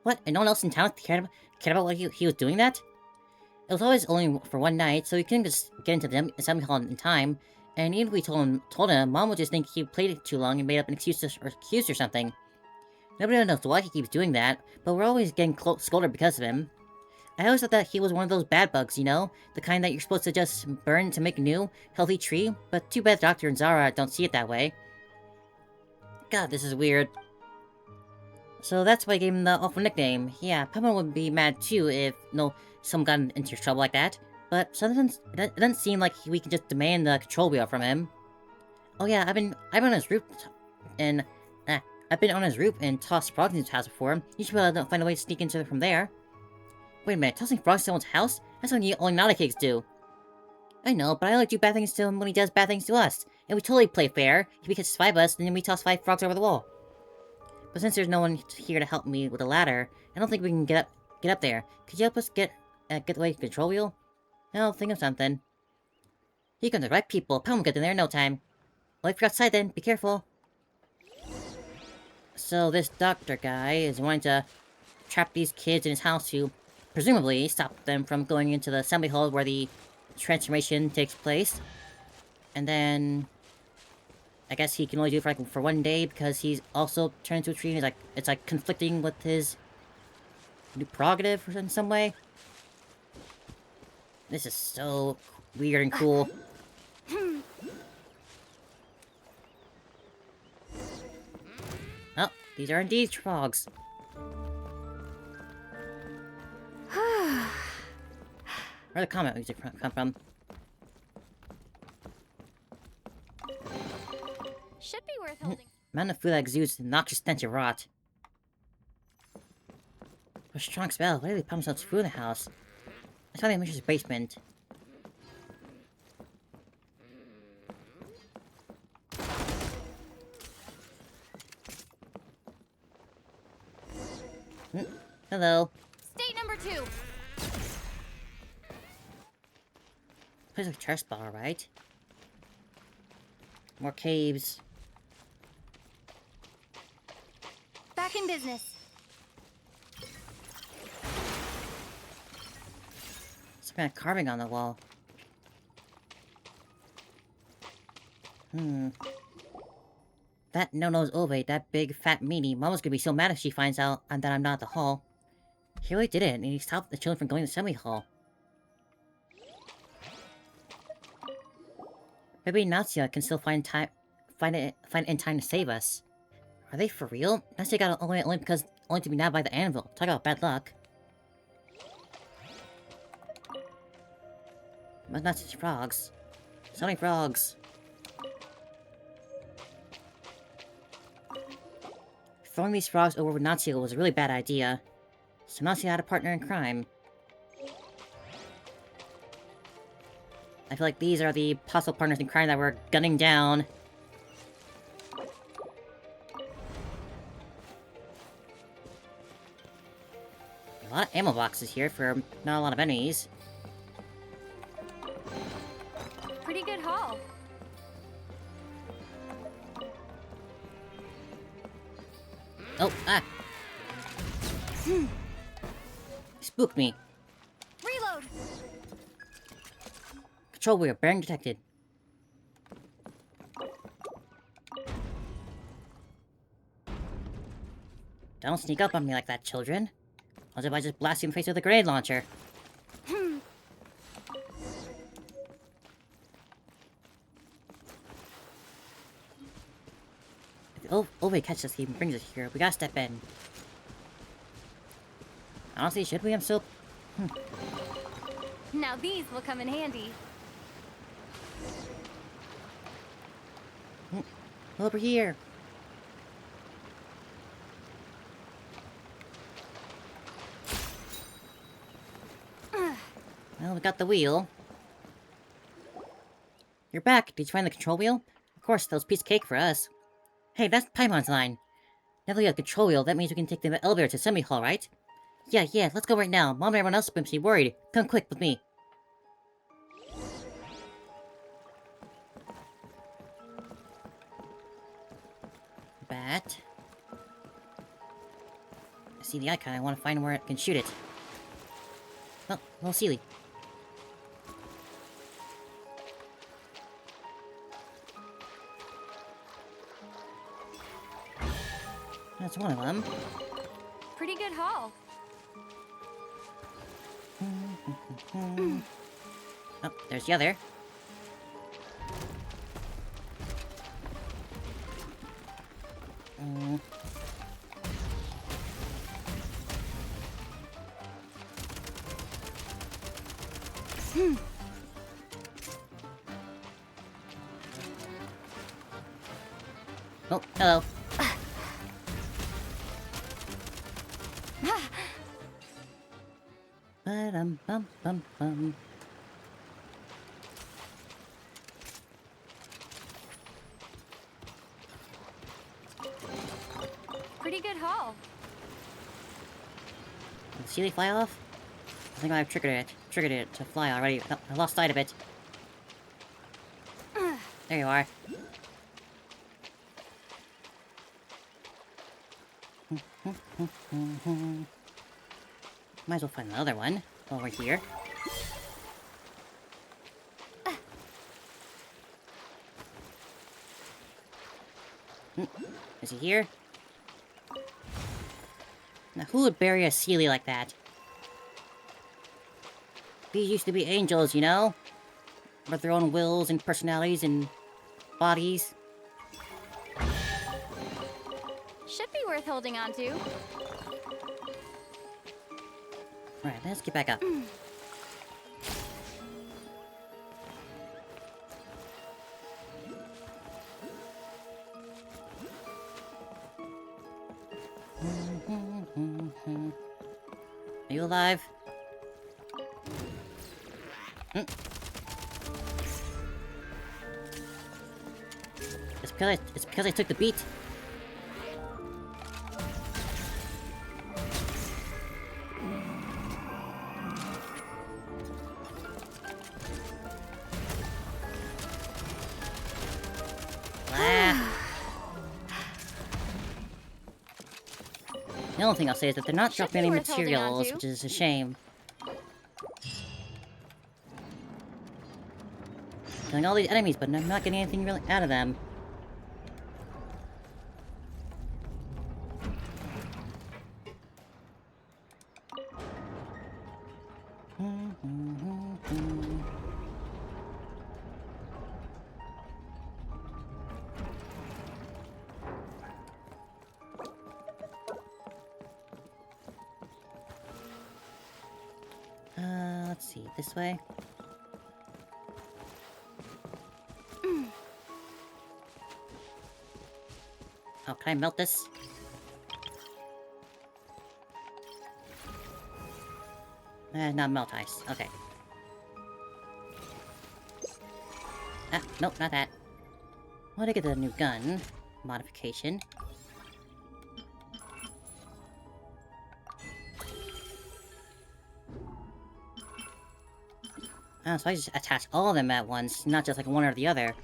What? And no one else in town cared about why he was doing that? It was always only for one night, so he couldn't just get into the assembly hall in time. And even if we told him, Mom would just think he played it too long and made up an excuse or something. Nobody knows why he keeps doing that, but we're always getting scolded because of him. I always thought that he was one of those bad bugs, you know? The kind that you're supposed to just burn to make a new, healthy tree, but too bad Dr. and Zara don't see it that way. God, this is weird. So that's why I gave him the awful nickname. Yeah, Papa would be mad too if, someone got into trouble like that. But sometimes it doesn't seem like we can just demand the control wheel from him. Oh yeah, I've been on his roof, and I've been on his roof and tossed frogs into his house before. You should be able to find a way to sneak into from there. Wait a minute, tossing frogs to someone's house? That's something only naughty kids do. I know, but I only do bad things to him when he does bad things to us. And we totally play fair. If he catches 5 of us, then we toss 5 frogs over the wall. But since there's no one here to help me with a ladder, I don't think we can get up there. Could you help us get away from the control wheel? I'll think of something. Here come the right people. Pam will get in there in no time. Well, if you're outside then, be careful. So this doctor guy is wanting to trap these kids in his house to presumably stop them from going into the assembly hall where the transformation takes place. And then I guess he can only do it for 1 day because he's also turned into a tree. And he's like, it's like conflicting with his new prerogative in some way. This is so weird and cool. Oh, these are indeed frogs. Where the comment music come from? Should be worth holding. Amount of food that exudes the noxious stench of rot. A strong smell. Why do they pump so much food in the house? That's why they mentioned his basement. Hello. State number 2. Place like chest bar, right? More caves. Back in business. Some kind of carving on the wall. That no-nose Ove, that big fat meanie, Mama's gonna be so mad if she finds out that I'm not at the hall. He really did it, and he stopped the children from going to the assembly hall. Maybe Natsia can still find it in time to save us. Are they for real? Natsia got only to be nabbed by the anvil. Talk about bad luck. But not such frogs. So many frogs. Throwing these frogs over with Natsia was a really bad idea. So Natsia had a partner in crime. I feel like these are the possible partners in crime that we're gunning down. A lot of ammo boxes here for not a lot of enemies. Pretty good haul. Oh, ah! Spooked me. Reload. Control wheel, bearing detected. Don't sneak up on me like that, children. Else if I just blast you in the face with a grenade launcher. If Ove catches us, he brings us here. We gotta step in. Honestly, should we? I'm still... Now these will come in handy. Over here. Well, we got the wheel. You're back. Did you find the control wheel? Of course, that was a piece of cake for us. Hey, that's Paimon's line. Now that we have the control wheel, that means we can take the elevator to Assembly Hall, right? Yeah, let's go right now. Mom and everyone else will be worried. Come quick with me. Bat. I see the icon. I want to find where it can shoot it. Oh, little Sealy. That's one of them. Pretty good haul. Oh, there's the other. Oh, hello. Ba-dum-bum-bum-bum. Pretty good haul. Did the Sealy fly off? I think I've triggered it to fly already. Oh, I lost sight of it. There you are. Might as well find another one while we're here. Is he here? Now, who would bury a Sealy like that? These used to be angels, you know? With their own wills and personalities and bodies. Should be worth holding on to. Right, let's get back up. Are you alive? It's because I took the beat. The only thing I'll say is that they're not dropping any materials, which is a shame. Killing all these enemies, but I'm not getting anything really out of them. Let's see, this way? Oh, can I melt this? Not melt ice. Okay. Ah, nope, not that. I want to get the new gun modification. Oh, so I just attach all of them at once, not just like one or the other.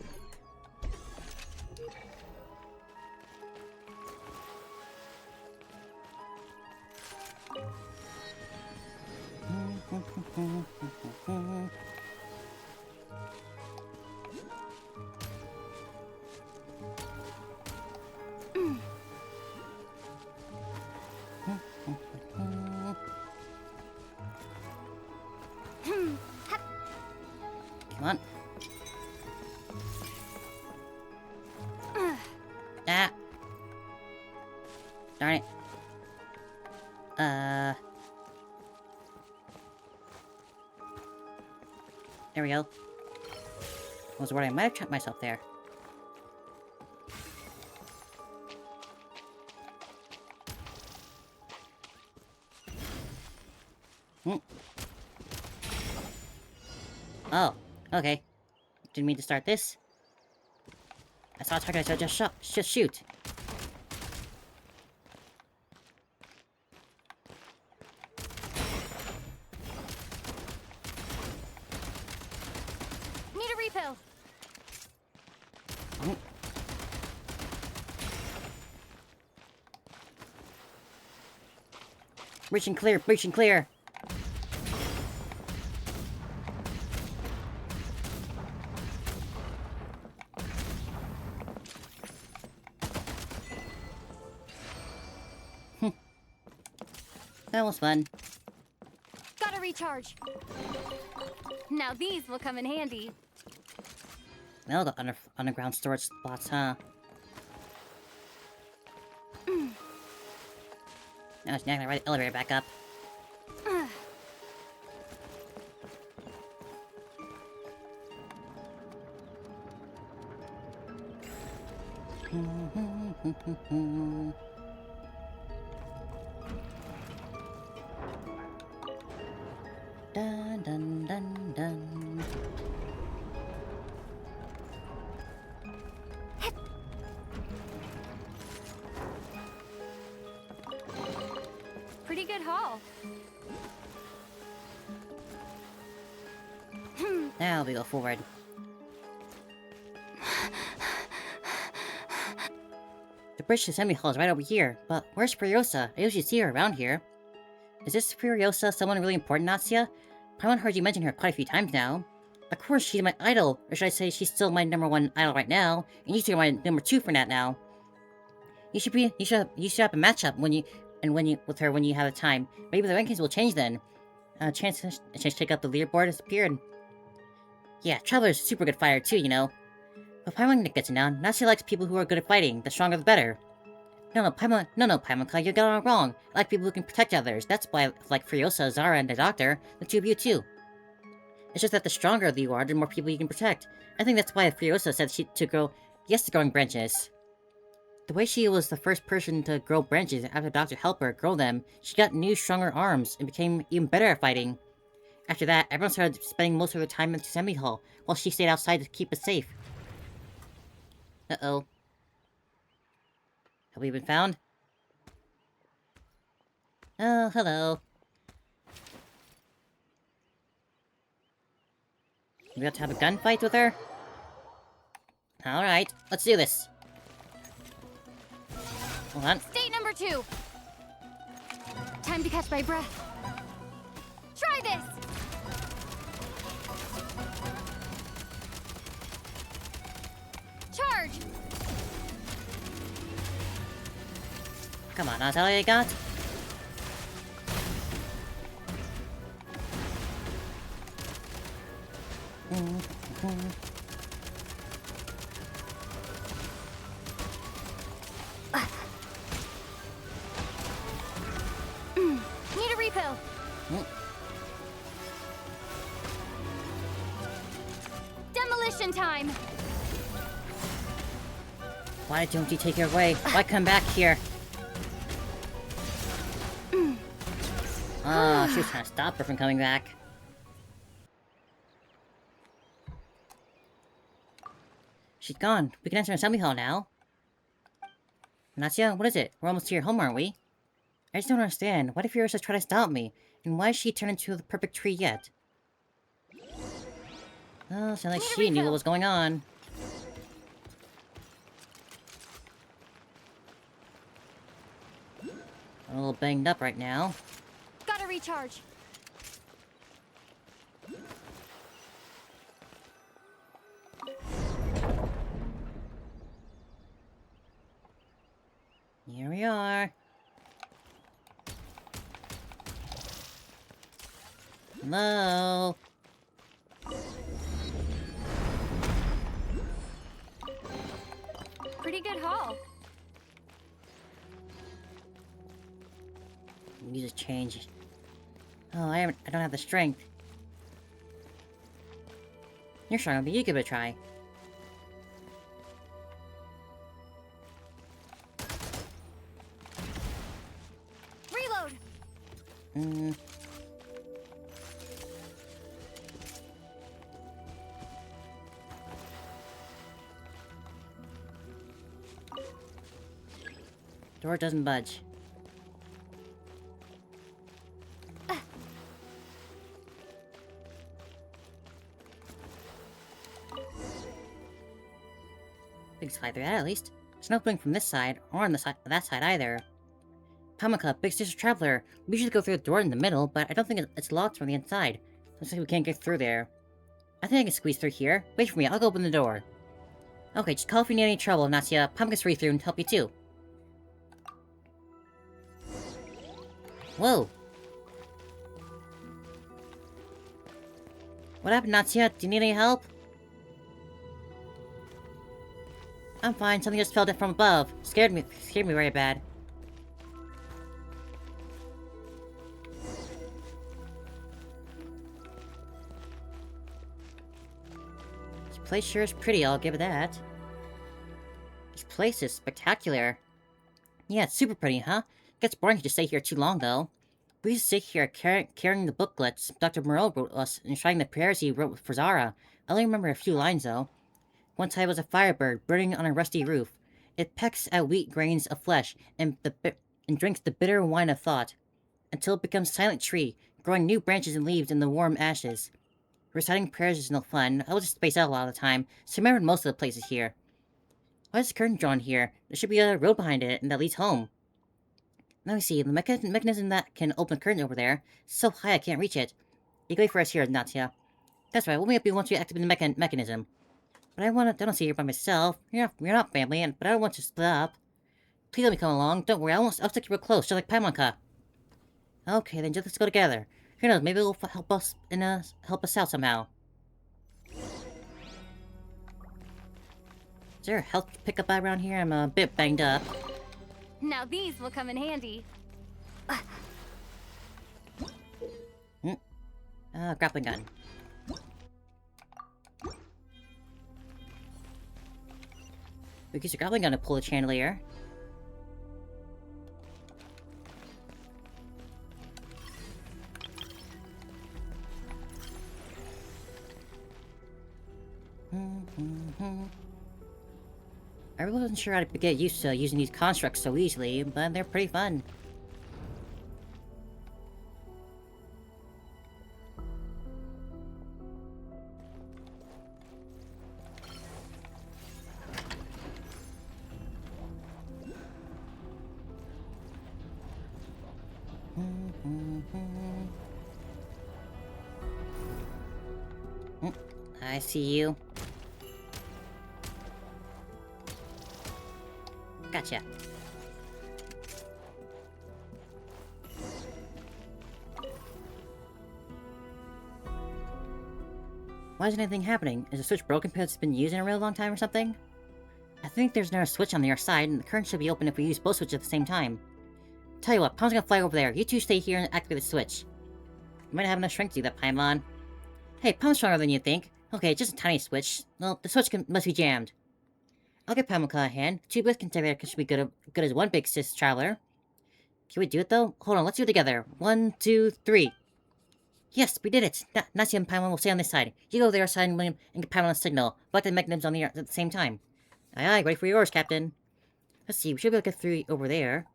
Come on. Ah! Darn it. There we go. I was worried I might have trapped myself there. Oh, okay. Didn't mean to start this. I saw a target, so just shoot. Need a refill. Breach and clear, breach and clear. That was fun. Gotta recharge. Now these will come in handy. Well, the underground storage spots, huh? Now it's not gonna ride the elevator back up. Dun dun dun dun. Pretty good haul. Now we go forward. The bridge to Semi Hall is right over here, but where's Furiosa? I usually see her around here. Is this Furiosa someone really important, Natsua? Paimon heard you mention her quite a few times now. Of course, she's my idol, or should I say she's still my #1 idol right now, and you two are my #2 for that now. You should have a matchup with her when you have the time. Maybe the rankings will change then. A chance to check out the leaderboard has appeared. Yeah, Traveler's a super good fighter too, you know. But Paimon gets it now. Natsua likes people who are good at fighting. The stronger the better. No, Paimon, you got it all wrong. I like people who can protect others. That's why I like Furiosa, Zara, and the Doctor. The two of you too. It's just that the stronger you are, the more people you can protect. I think that's why Furiosa said to grow yes to growing branches. The way she was the first person to grow branches after Doctor helped her grow them, she got new, stronger arms and became even better at fighting. After that, everyone started spending most of their time in the assembly hall, while she stayed outside to keep it safe. Uh-oh. Have we been found? Oh, hello. We have to have a gunfight with her? Alright, let's do this. Hold on. State number 2. Time to catch my breath. Try this! Charge! Come on, that's all you got? Need a refill. Demolition time. Why don't you take her away? Why come back here? Oh, she was trying to stop her from coming back. She's gone. We can enter an assembly hall now. Natsua, what is it? We're almost to your home, aren't we? I just don't understand. Why did Furiosa try to stop me? And why is she turned into the perfect tree yet? Oh, sounds like she knew what was going on. I'm a little banged up right now. Gotta recharge. Here we are. Hello? Pretty good haul. Music change. Oh, I don't have the strength. You're stronger, but you give it a try. Reload. Door doesn't budge. Big slide through that, at least. There's no opening from this side, or on that side either. Pamaka, Big Sister Traveler. We usually go through the door in the middle, but I don't think it's locked from the inside. Looks like we can't get through there. I think I can squeeze through here. Wait for me, I'll go open the door. Okay, just call if you need any trouble, Natsua. Pamaka's free through and help you too. Whoa! What happened, Natsua? Do you need any help? I'm fine, something just fell down from above. Scared me very bad. This place sure is pretty, I'll give it that. This place is spectacular. Yeah, it's super pretty, huh? Gets boring if you stay here too long, though. We used to sit here carrying the booklets Dr. Moreau wrote us and trying the prayers he wrote for Zara. I only remember a few lines, though. One time was a firebird burning on a rusty roof. It pecks at wheat grains of flesh and drinks the bitter wine of thought, until it becomes a silent tree, growing new branches and leaves in the warm ashes. Reciting prayers is no fun. I will just space out a lot of the time, so I remembered most of the places here. Why is the curtain drawn here? There should be a road behind it, and that leads home. Let me see. The mechanism that can open the curtain over there is so high I can't reach it. You can wait for us here, Natia. That's right. We'll meet up once you activate the mechanism. But I don't stay here by myself. You're not family, but I don't want you to split up. Please let me come along. Don't worry. I'll stick you real close, just like Paimonka. Okay, then just let's go together. Who knows? Maybe it'll help us out somehow. Is there a health pickup around here? I'm a bit banged up. Now these will come in handy. Grappling gun. We use a grappling gun to pull the chandelier. I really wasn't sure how to get used to using these constructs so easily, but they're pretty fun. I see you. Gotcha. Why isn't anything happening? Is the switch broken because it's been used in a real long time or something? I think there's another switch on the other side, and the current should be open if we use both switches at the same time. Tell you what, Paim's gonna fly over there. You two stay here and activate the switch. You might have enough strength to do that, Paimon. Hey, Paim's stronger than you think. Okay, just a tiny switch. Well, the switch must be jammed. I'll get Paimonka a hand. Two of us can together should be good as one big sis traveler. Can we do it though? Hold on, let's do it together. 1, 2, 3. Yes, we did it! Nasia and Paimon will stay on this side. You go there side and get Paimon a signal. But the mechanisms on the at the same time. Aye aye, ready for yours, Captain. Let's see, we should be able to get through over there.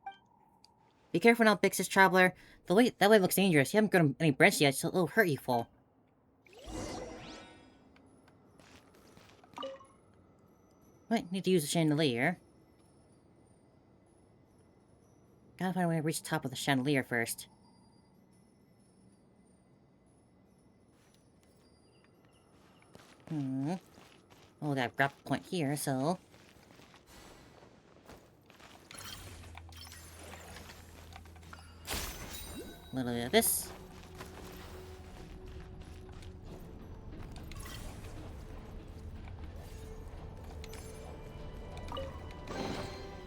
Be careful now, big sis traveler. That way looks dangerous. You haven't got any branches yet, so it'll hurt you full. Might need to use the chandelier. Gotta find a way to reach the top of the chandelier first. Oh, got a grab point here, so... a little bit of this.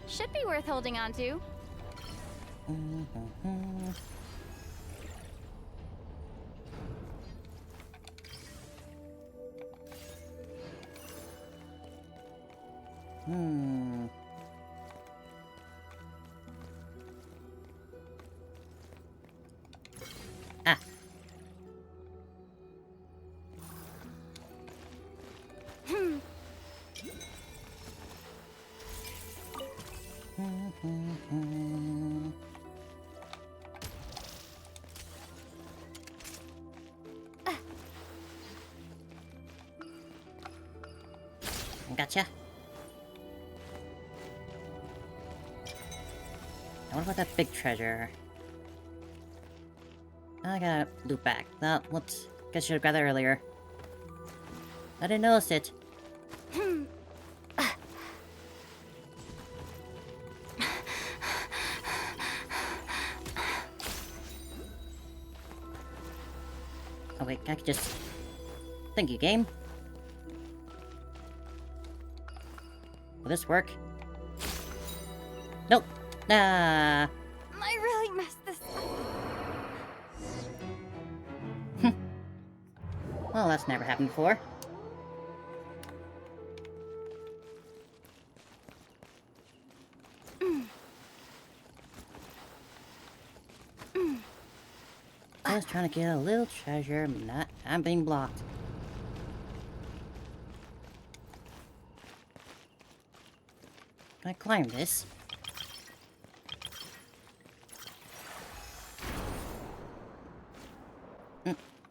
Should be worth holding on to. Ah. Gotcha. What about that big treasure? I gotta loop back. Whoops. Guess I should have grabbed that earlier. I didn't notice it. Oh wait, I could just... Thank you, game. Will this work? Nope. Nah. I really messed this up. Well, that's never happened before. I was trying to get a little treasure, but I'm being blocked. Can I climb this?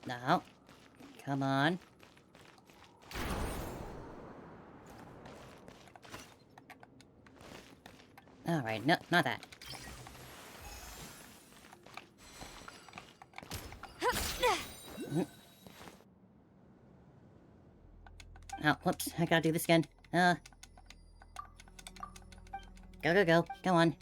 No. Come on. Alright, no, not that. Oh, whoops. I gotta do this again. Go. Go on.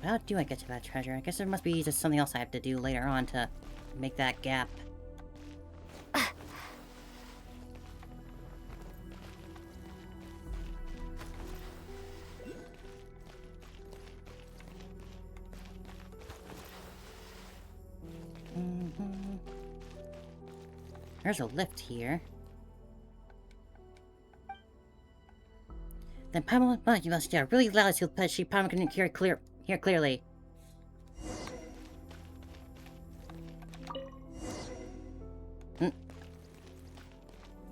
How do I get to that treasure? I guess there must be just something else I have to do later on to make that gap. There's a lift here. Then Pamela, but you must yell really loud so that she probably couldn't hear clearly.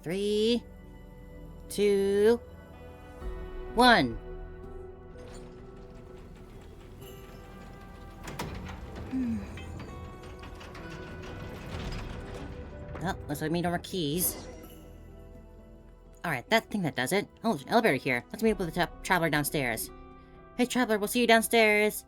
Three, 2, 1. Oh, looks like we need no more keys. Alright, that thing that does it. Oh, there's an elevator here. Let's meet up with the traveler downstairs. Hey, traveler, we'll see you downstairs.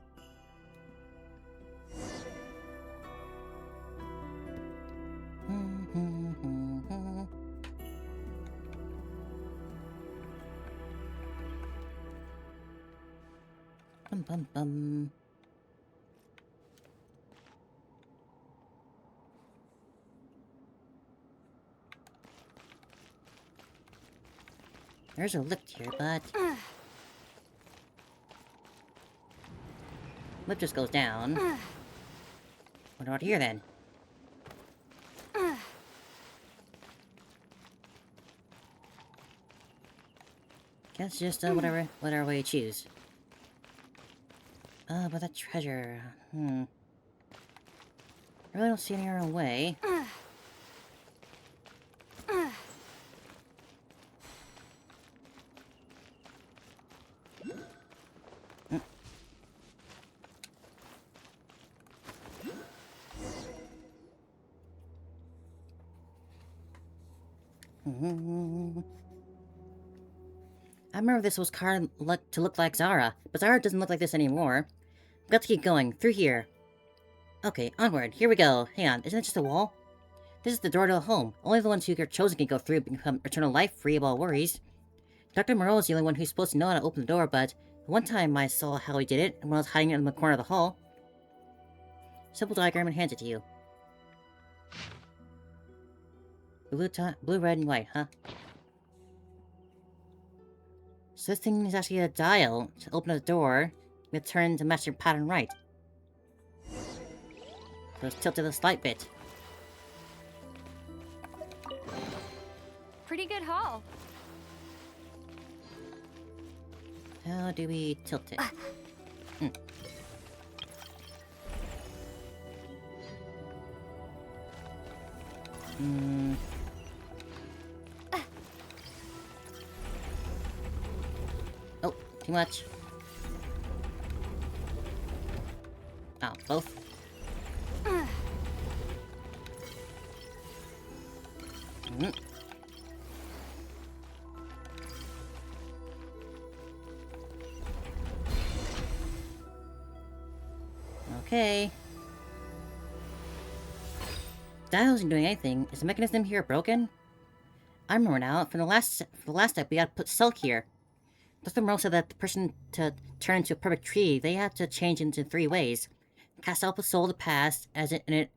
Bum. There's a lift here, but... lift just goes down. What about here, then? Guess just, whatever way you choose. But that treasure... I really don't see any other way. I remember this was carved to look like Zara, but Zara doesn't look like this anymore. We've got to keep going, through here. Okay, onward, here we go. Hang on, isn't it just a wall? This is the door to the home. Only the ones who are chosen can go through and become eternal life, free of all worries. Dr. Moreau is the only one who's supposed to know how to open the door, but one time I saw how he did it when I was hiding in the corner of the hall. Simple diagram and hands it to you. Blue, red, and white, huh? So this thing is actually a dial. To open the door, we have to turn to match your pattern right. So it's tilted a slight bit. Pretty good haul. How do we tilt it? Oh, too much. Oh, both? Okay. Dial isn't doing anything. Is the mechanism here broken? I remember now. For the last step, we had to put Sulk here. Dr. Merle said that the person to turn into a perfect tree, they had to change into 3 ways. Cast off the soul of the past, and it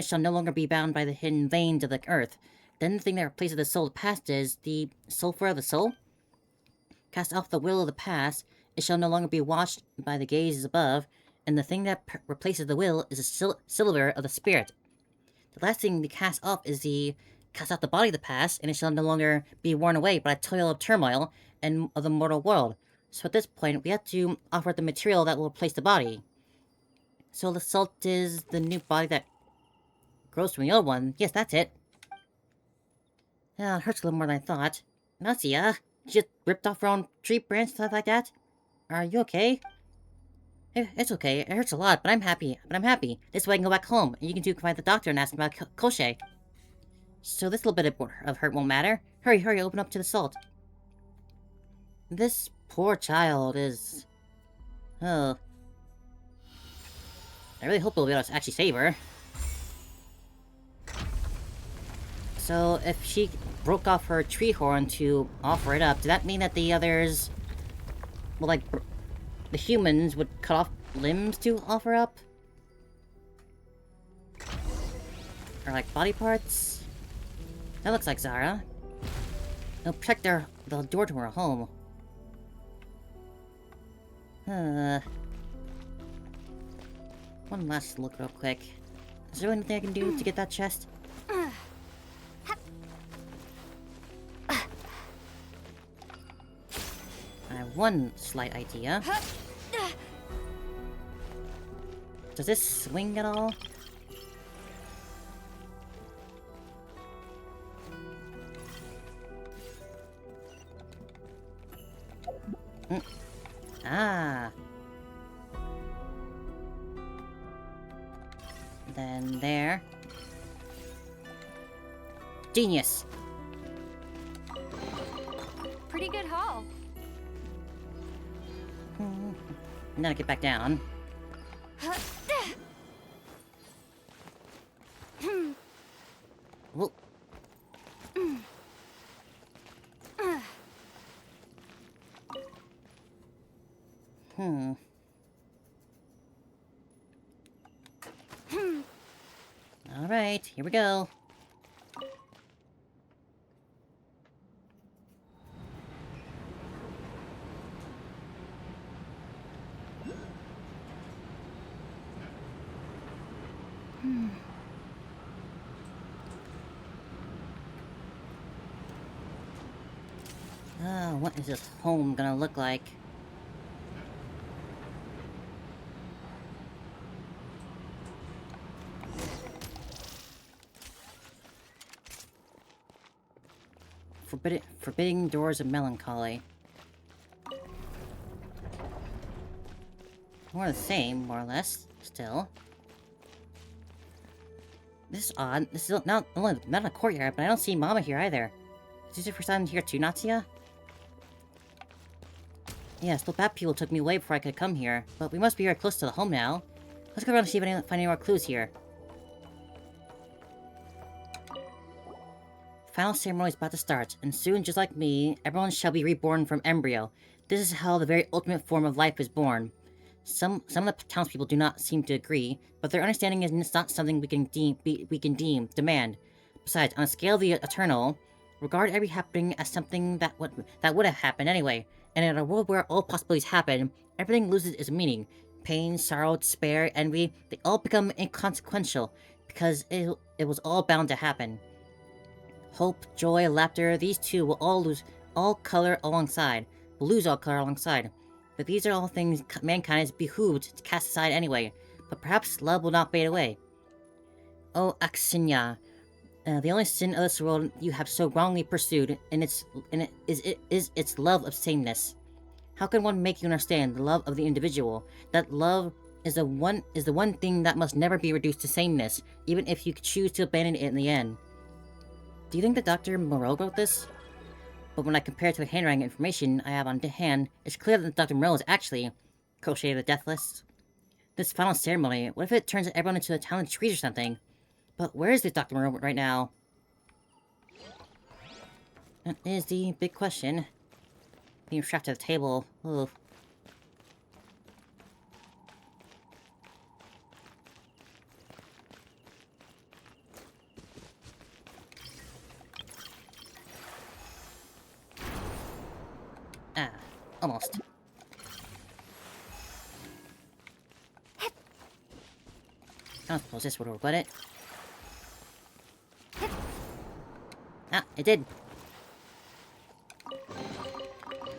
shall no longer be bound by the hidden veins of the earth. Then the thing that replaces the soul of the past is the sulfur of the soul. Cast off the will of the past, it shall no longer be watched by the gazes above, and the thing that replaces the will is the silver of the spirit. The last thing to cast off is the cast off the body of the past, and it shall no longer be worn away by the toil of turmoil and of the mortal world. So at this point, we have to offer the material that will replace the body. So the salt is the new body that grows from the old one. Yes, that's it. It hurts a little more than I thought. Nasia, you just ripped off your own tree branch and stuff like that? Are you okay? It's okay. It hurts a lot, but I'm happy. This way I can go back home, and you can find the doctor and ask him about Koshei. So this little bit of hurt won't matter. Hurry, open up to the salt. This poor child is... Oh. I really hope we'll be able to actually save her. So, if she broke off her tree horn to offer it up, does that mean that the others... Well, like, the humans would cut off limbs to offer up? Or, like, body parts? That looks like Zara. They'll protect the door to her home. One last look real quick. Is there anything I can do to get that chest? I have one slight idea. Does this swing at all? Ah. Then there. Genius! Pretty good haul. Now get back down. Whoa. Alright, here we go. What is this home gonna look like? Forbidding doors of melancholy. More the same, more or less, still. This is odd. This is not a courtyard, but I don't see Mama here either. Is this your first time here too, Natsuya? Yes, the bat people took me away before I could come here, but we must be very close to the home now. Let's go around and see if I can find any more clues here. Final ceremony is about to start, and soon, just like me, everyone shall be reborn from embryo. This is how the very ultimate form of life is born. Some of the townspeople do not seem to agree, but their understanding is not something we can demand. Besides, on a scale of the eternal, regard every happening as something that would have happened anyway. And in a world where all possibilities happen, everything loses its meaning. Pain, sorrow, despair, envy, they all become inconsequential, because it was all bound to happen. Hope, joy, laughter, these two will all lose all color alongside. But these are all things mankind is behooved to cast aside anyway. But perhaps love will not fade away. Oh, Aksinya, the only sin of this world you have so wrongly pursued, is its love of sameness. How can one make you understand the love of the individual? That love is the one thing that must never be reduced to sameness, even if you choose to abandon it in the end. Do you think that Dr. Moreau wrote this? But when I compare it to the handwriting information I have on hand, it's clear that Dr. Moreau is actually crocheted the death list. This final ceremony, what if it turns everyone into a talented trees or something? But where is this Dr. Moreau right now? That is the big question. Being strapped to the table. Ugh. Ah, almost. I don't suppose this would regret it. Ah, it did.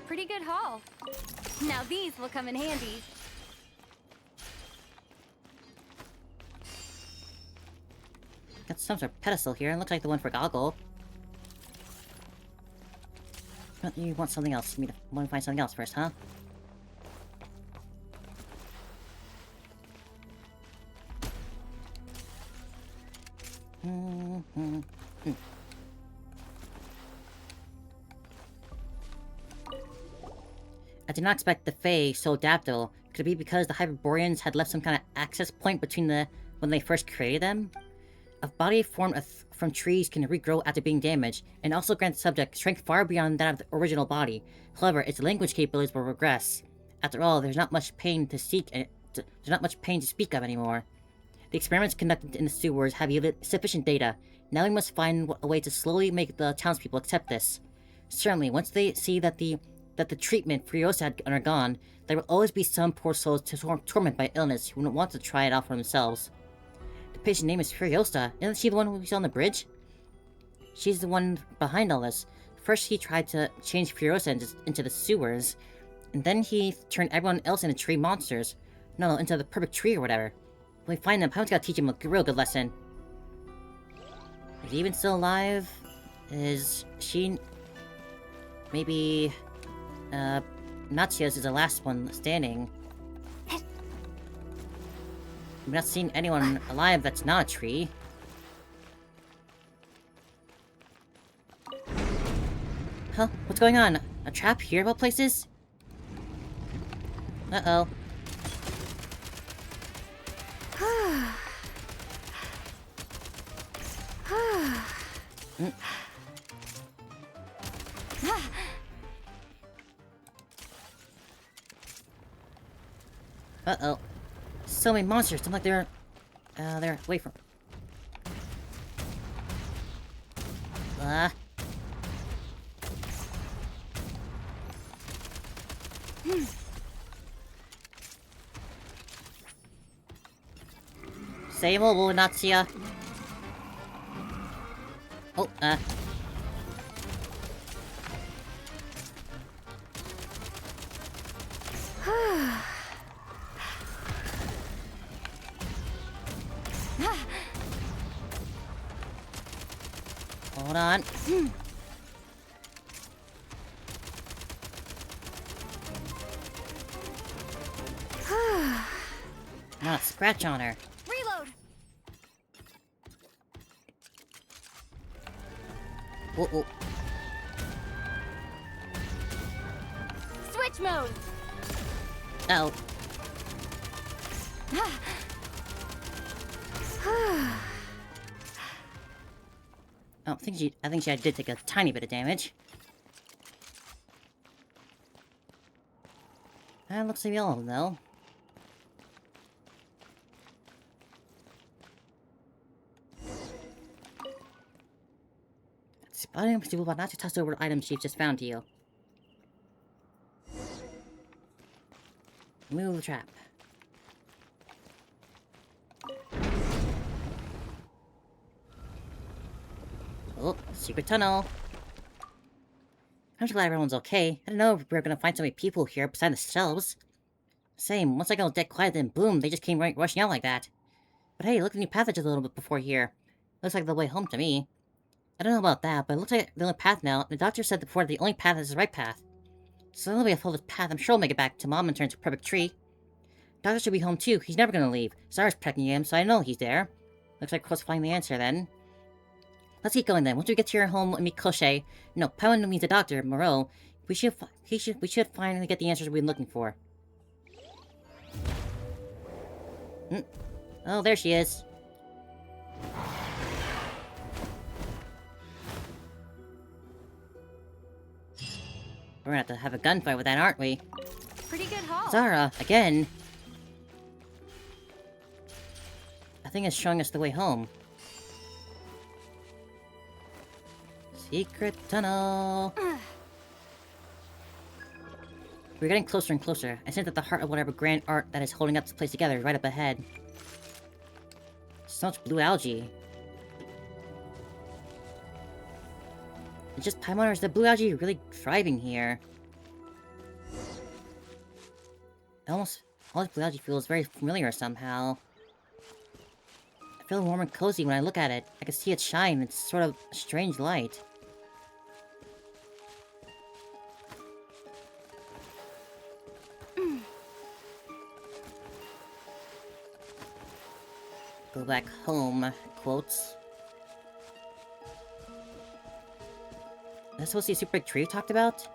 Pretty good haul. Now these will come in handy. Got some sort of pedestal here. It looks like the one for Goggle. But you want something else. You want to find something else first, huh? I did not expect the Fae so adaptable. Could it be because the Hyperboreans had left some kind of access point between when they first created them? A body formed from trees can regrow after being damaged, and also grant the subject strength far beyond that of the original body. However, its language capabilities will regress. After all, there's not much pain to speak of anymore. The experiments conducted in the sewers have yielded sufficient data. Now we must find a way to slowly make the townspeople accept this. Certainly, once they see that the treatment Furiosa had undergone, there will always be some poor souls tormented by illness who wouldn't want to try it out for themselves. The patient's name is Furiosa. Isn't she the one we saw on the bridge? She's the one behind all this. First, he tried to change Furiosa into the sewers, and then he turned everyone else into tree monsters. No, into the perfect tree or whatever. When we find them, Paimon's gotta teach him a real good lesson. Is he even still alive? Is she... Maybe... Natsios is the last one standing. I've not seen anyone alive that's not a tree. Huh? What's going on? A trap here of all places? Uh-oh. Mm. Uh-oh. So many monsters. I'm like they're away from... Same old Natsia. Oh, hold on. Not a scratch on her. Reload. Oh. Switch mode. Uh-oh. I think she did take a tiny bit of damage. That looks like all of them, though. Spotting people about not to toss over items she's just found to you. Move the trap. Oh, secret tunnel. I'm just glad everyone's okay. I didn't know if we were gonna find so many people here beside the shelves. Same, once I got dead quiet, then boom, they just came rushing out like that. But hey, look at the new path just a little bit before here. Looks like the way home to me. I don't know about that, but it looks like the only path now. The doctor said before the only path is the right path. So the only way I follow this path, I'm sure I'll make it back to Mom and turn into a perfect tree. Doctor should be home too. He's never gonna leave. Zara's protecting him, so I know he's there. Looks like close to finding the answer then. Let's keep going then. Once we get to your home and meet Koshei, no, Paimon means the doctor, Moreau, we should finally get the answers we've been looking for. Oh, there she is. We're gonna have to have a gunfight with that, aren't we? Pretty good haul. Zara, again. I think it's showing us the way home. Secret tunnel. We're getting closer and closer. I sense that the heart of whatever grand art that is holding up this place together is right up ahead. So much blue algae. It's just Paimon, or is the blue algae really thriving here? All this blue algae feels very familiar somehow. I feel warm and cozy when I look at it. I can see it shine. It's sort of a strange light. Go back home, quotes. Is that supposed to be a super big tree we talked about?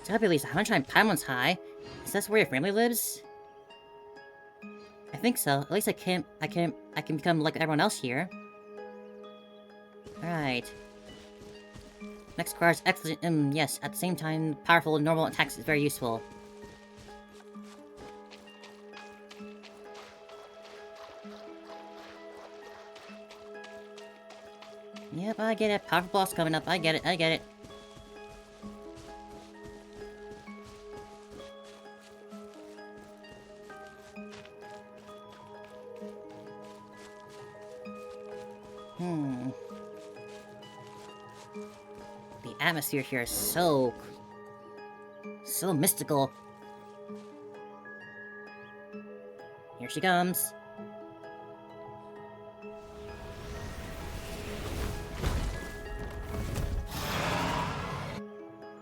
It's gotta be at least 100 times Paimon's high. Is that where your family lives? I think so. At least I can become like everyone else here. Alright. Next requires excellent, yes, at the same time, powerful normal attacks is very useful. Yep, I get it. Powerful boss coming up. I get it, I get it. The atmosphere here is so mystical. Here she comes.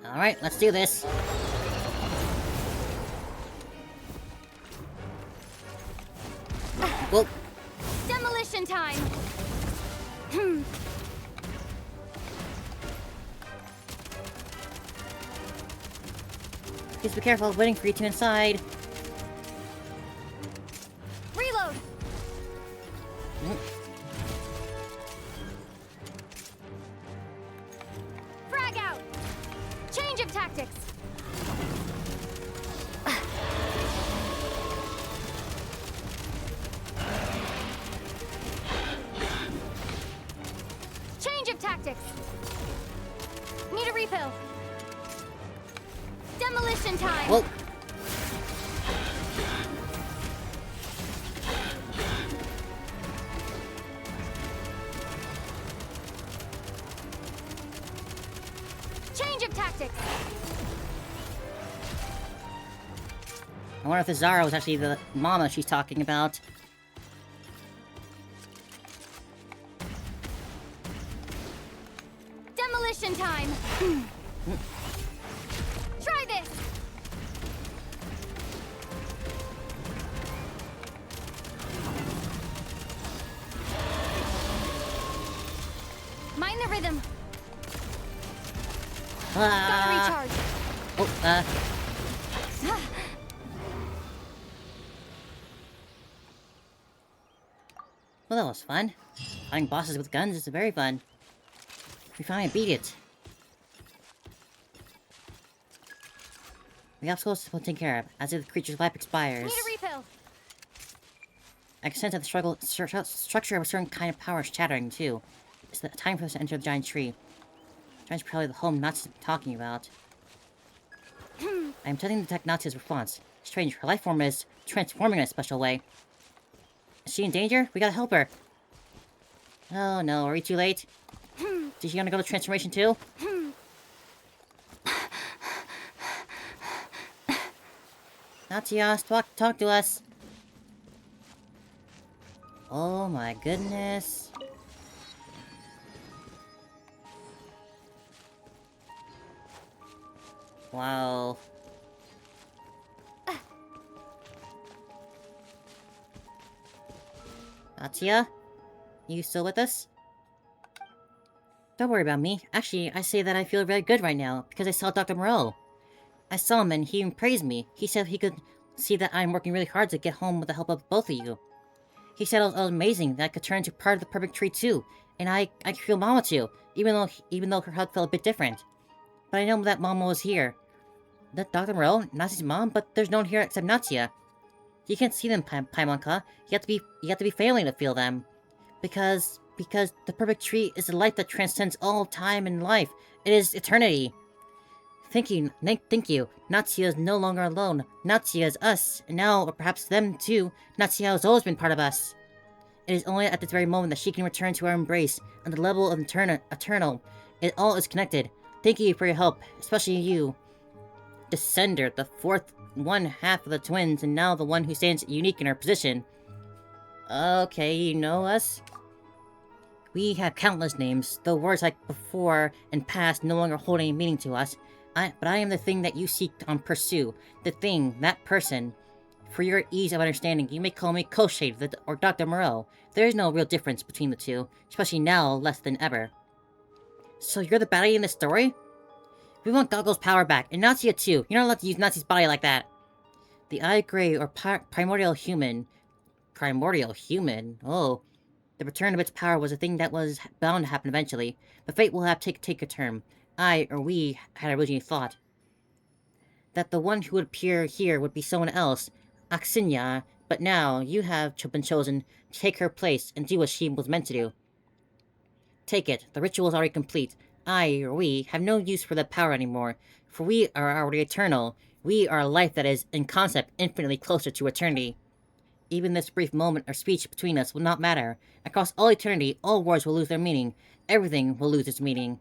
Alright, let's do this. Whoa. Demolition time! Please be careful, waiting for you two inside. Reload! Frag out! Change of tactics! Change of tactics! Need a refill! Demolition time! Whoa. Change of tactics! I wonder if the Zara was actually the mama she's talking about. Demolition time! Try this! Mind the rhythm! Gotta recharge! Oh, well, that was fun. Fighting bosses with guns is very fun. We finally beat it. The obstacles will take care of, as if the creature's life expires. Need a refill! I can sense that the structure of a certain kind of power is shattering, too. It's the time for us to enter the giant tree. The giant's probably the home Natsu's talking about. I am attempting to detect Natsu's response. Strange, her life form is transforming in a special way. Is she in danger? We gotta help her. Oh no, are we too late? Is she gonna go to transformation too? Natsuya, talk to us. Oh my goodness. Wow. Natsuya? You still with us? Don't worry about me. Actually, I say that I feel very good right now, because I saw Dr. Moreau. I saw him and he even praised me. He said he could see that I'm working really hard to get home with the help of both of you. He said it was amazing that I could turn into part of the perfect tree too, and I could feel Mama too, even though her health felt a bit different. But I know that Mama was here. That Dr. Moreau, Natsu's mom, but there's no one here except Natsuya. You can't see them, Paimonka. You have to be failing to feel them. Because the perfect tree is a light that transcends all time and life. It is eternity. Thank you. Natsuya is no longer alone. Natsuya is us, and now, or perhaps them too. Natsuya has always been part of us. It is only at this very moment that she can return to our embrace, on the level of eternal. It all is connected. Thank you for your help, especially you. Descender, the fourth one half of the twins, and now the one who stands unique in her position. Okay, you know us? We have countless names, though words like before and past no longer hold any meaning to us. But I am the thing that you seek to pursue. The thing, that person. For your ease of understanding, you may call me Koshade or Dr. Moreau. There is no real difference between the two, especially now less than ever. So you're the baddie in this story? We want Goggle's power back, and Natsuya too. You're not allowed to use Natsuya's body like that. The Eye Gray, or Primordial Human... Primordial Human? Oh. The return of its power was a thing that was bound to happen eventually, but fate will have to take a turn. I, or we, had originally thought that the one who would appear here would be someone else, Axinya, but now you have been chosen to take her place and do what she was meant to do. Take it, the ritual is already complete. I, or we, have no use for that power anymore, for we are already eternal. We are a life that is, in concept, infinitely closer to eternity. Even this brief moment or speech between us will not matter. Across all eternity, all words will lose their meaning. Everything will lose its meaning.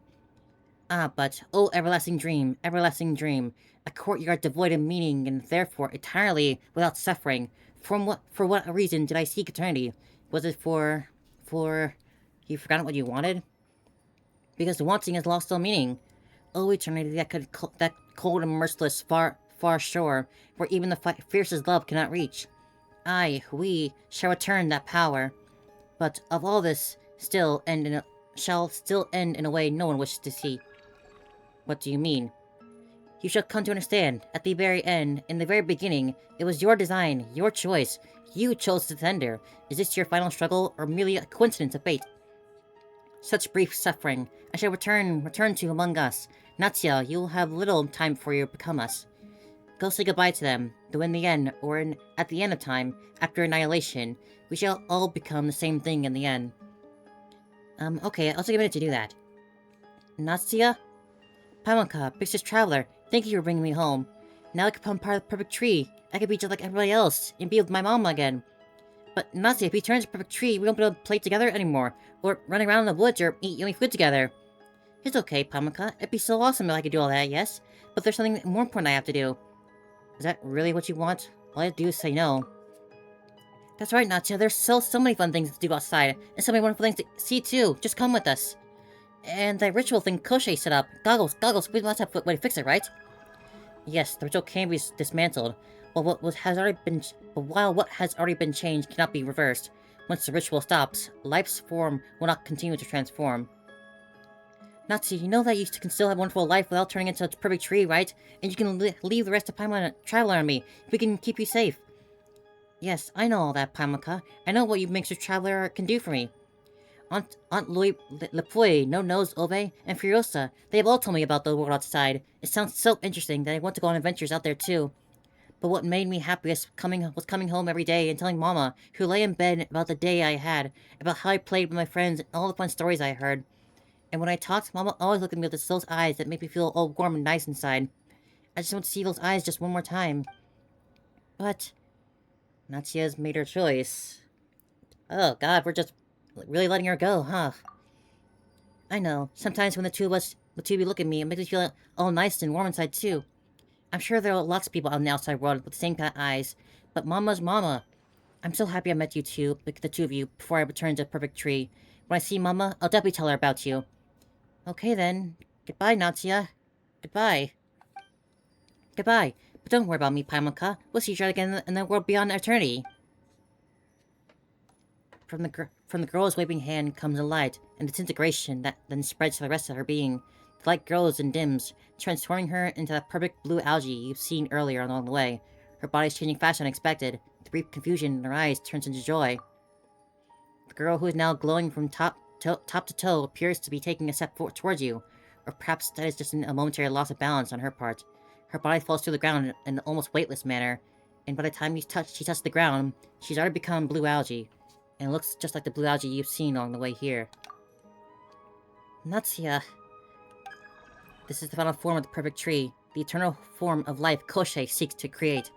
Ah, but, oh everlasting dream, a courtyard devoid of meaning and therefore entirely without suffering. For what reason did I seek eternity? Was it for... You forgotten what you wanted? Because the wanting has lost all meaning. Oh eternity, that cold and merciless far shore, where even the fiercest love cannot reach. We, shall return that power. But of all this, shall still end in a way no one wishes to see. What do you mean? You shall come to understand, at the very end, in the very beginning, it was your design, your choice. You chose the tender. Is this your final struggle, or merely a coincidence of fate? Such brief suffering. I shall return to among us. Natsuya, you will have little time before you become us. Go say goodbye to them, though in the end, at the end of time, after annihilation, we shall all become the same thing in the end. Okay, I'll take a minute to do that. Natsuya? Paimon, Big Traveler, thank you for bringing me home. Now I can become part of the perfect tree. I can be just like everybody else, and be with my mama again. But Natsuya, if we turn into a perfect tree, we won't be able to play together anymore, or run around in the woods, or eat yummy food together. It's okay, Paimon, it'd be so awesome if I could do all that, yes? But there's something more important I have to do. Is that really what you want? All I have to do is say no. That's right, Natsuya, there's so many fun things to do outside, and so many wonderful things to see too. Just come with us. And that ritual thing Koshei set up. Goggles, we must have a way to fix it, right? Yes, the ritual can be dismantled, but while what has already been changed cannot be reversed. Once the ritual stops, life's form will not continue to transform. Natsuya, you know that you can still have a wonderful life without turning into a perfect tree, right? And you can leave the rest of Paimon Traveler on me. We can keep you safe. Yes, I know all that, Paimon. I know what you Mixture Traveler can do for me. Aunt Louis, Lepui, No Nose, Ove, and Furiosa, they have all told me about the world outside. It sounds so interesting that I want to go on adventures out there too. But what made me happiest was coming home every day and telling Mama, who lay in bed, about the day I had, about how I played with my friends and all the fun stories I heard. And when I talked, Mama always looked at me with those eyes that make me feel all warm and nice inside. I just want to see those eyes just one more time. But Natsuya's made her choice. Oh god, we're just really letting her go, huh? I know. Sometimes when the two of you look at me, it makes me feel all nice and warm inside too. I'm sure there are lots of people out in the outside world with the same kind of eyes, but Mama's Mama. I'm so happy I met you two, the two of you, before I return to Perfect Tree. When I see Mama, I'll definitely tell her about you. Okay then. Goodbye, Natsuya. Goodbye. Goodbye. But don't worry about me, Paimon. We'll see each other again in the world beyond eternity. From the girl's waving hand comes a light and disintegration that then spreads to the rest of her being. The light grows and dims, transforming her into that perfect blue algae you've seen earlier along the way. Her body's changing faster than expected. The brief confusion in her eyes turns into joy. The girl, who is now glowing from top to toe, appears to be taking a step towards you. Or perhaps that is just a momentary loss of balance on her part. Her body falls to the ground in an almost weightless manner, and by the time she touches the ground, she's already become blue algae. And it looks just like the blue algae you've seen along the way here. Natsuya. This is the final form of the perfect tree, the eternal form of life Koshei seeks to create.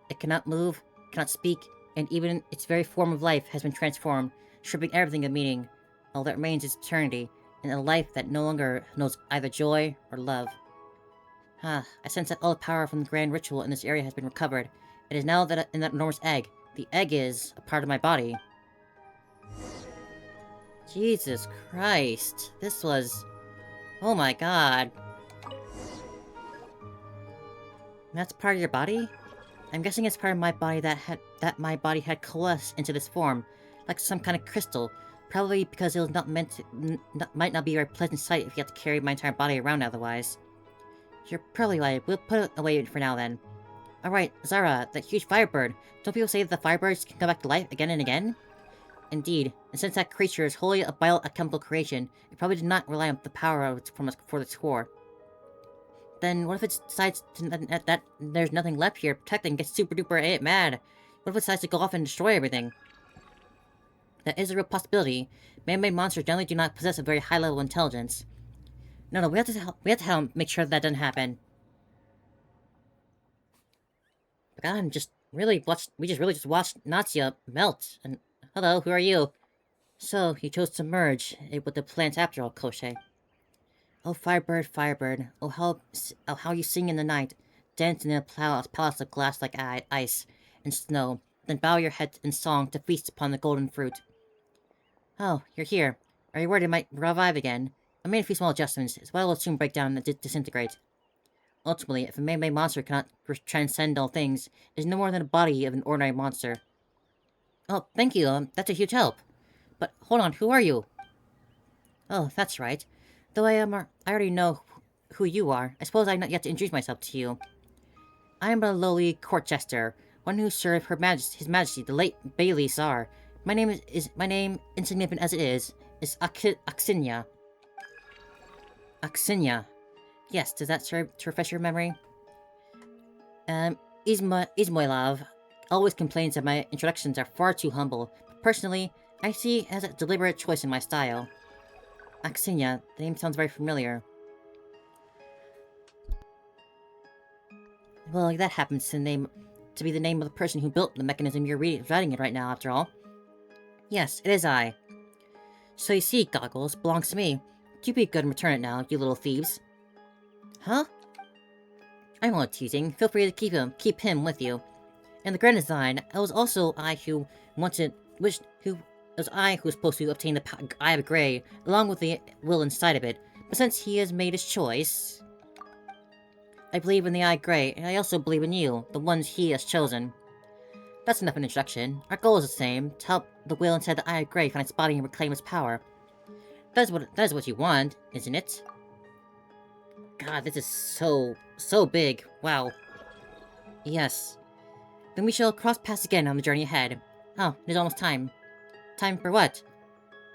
It cannot move, cannot speak, and even its very form of life has been transformed, stripping everything of meaning. All that remains is eternity, and a life that no longer knows either joy or love. I sense that all the power from the grand ritual in this area has been recovered. It is now in that enormous egg. The egg is a part of my body. Jesus Christ. This was... Oh my god. That's part of your body? I'm guessing it's part of my body that my body had coalesced into this form, like some kind of crystal. Probably because it was not meant to... might not be a very pleasant sight if you have to carry my entire body around otherwise. You're probably right. We'll put it away for now then. Alright, Zara, that huge firebird. Don't people say that the firebirds can come back to life again and again? Indeed, and since that creature is wholly a biochemical creation, it probably did not rely on the power of its, for its core. Then what if it decides that there's nothing left here to protect and gets super duper mad? What if it decides to go off and destroy everything? That is a real possibility. Man-made monsters generally do not possess a very high level of intelligence. No, we have to help make sure that doesn't happen. But God, we just really watched Natsia melt. And hello, who are you? So, you chose to merge it with the plants after all, Koschei. Oh, Firebird, Firebird, oh how you sing in the night, dance in a palace of glass like ice and snow, then bow your head in song to feast upon the golden fruit. Oh, you're here. Are you worried it might revive again? I made a few small adjustments, so it will soon break down and disintegrate. Ultimately, if a man-made monster cannot transcend all things, it is no more than a body of an ordinary monster. Oh, thank you, that's a huge help. But hold on, who are you? Oh, that's right. Though I already know who you are, I suppose I have not yet to introduce myself to you. I am a lowly court jester, one who served His Majesty, the late Bailey Czar. My name, insignificant as it is Aksinia. Aksinia. Yes, does that serve to refresh your memory? Ismoilov always complains that my introductions are far too humble. But personally, I see it as a deliberate choice in my style. Aksinia, the name sounds very familiar. Well, that happens to be the name of the person who built the mechanism you're writing it right now, after all. Yes, it is I. So you see, Goggles belongs to me. You be good and return it now, you little thieves. Huh? I'm only teasing. Feel free to keep him with you. In the grand design, it was also I who was supposed to obtain the Eye of Grey, along with the will inside of it. But since he has made his choice, I believe in the Eye of Grey, and I also believe in you, the ones he has chosen. That's enough of an introduction. Our goal is the same, to help the will inside the Eye of Grey find its body and reclaim its power. That is what you want, isn't it? God, this is so big. Wow. Yes. Then we shall cross paths again on the journey ahead. Oh, it is almost time. Time for what?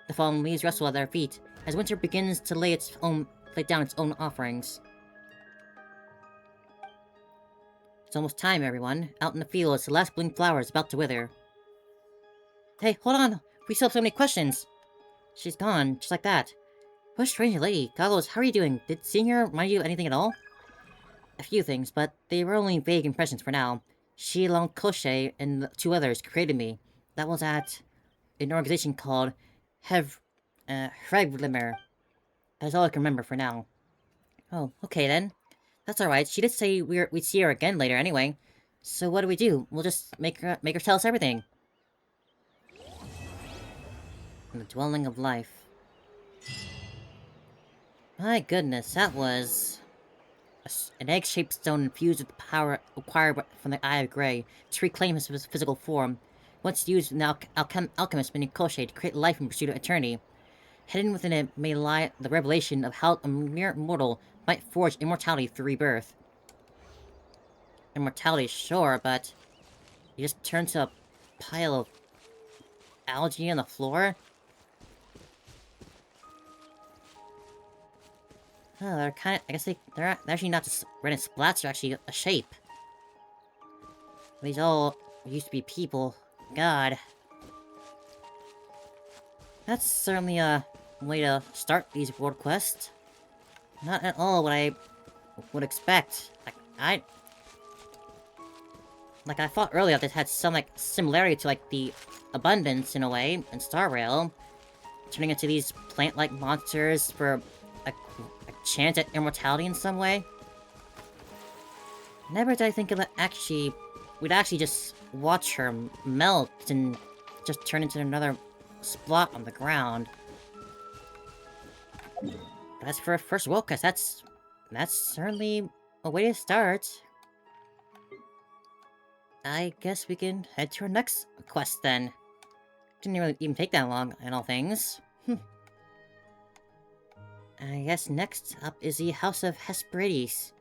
The fallen leaves rustle at our feet, as winter begins to lay down its own offerings. It's almost time, everyone. Out in the fields, the last blooming flower is about to wither. Hey, hold on! We still have so many questions! She's gone, just like that. What a strange lady. Goggles, how are you doing? Did seeing her remind you of anything at all? A few things, but they were only vague impressions for now. She, along with Koschei, and the two others created me. That was at an organization called Hreglimmer. That's all I can remember for now. Oh, okay then. That's alright. She did say we'd see her again later anyway. So what do? We'll just make her tell us everything. The dwelling of life. My goodness, that was an egg-shaped stone infused with the power acquired from the Eye of Grey to reclaim his physical form. Once used in the alchemist beneath Koschei to create life in pursuit of eternity. Hidden within it may lie the revelation of how a mere mortal might forge immortality through rebirth. Immortality, sure, but you just turn to a pile of algae on the floor? Oh, they're kind of, I guess they're actually not just red splats, they're actually a shape. These all used to be people. God. That's certainly a way to start these world quests. Not at all what I would expect. I thought earlier this had some, similarity to, the Abundance, in a way, in Star Rail. Turning into these plant-like monsters for a chance at immortality in some way. Never did I think of we'd actually just watch her melt and just turn into another splot on the ground. But as for a first world quest, that's certainly a way to start. I guess we can head to our next quest then. Didn't really even take that long, in all things. I guess next up is the House of Hesperides.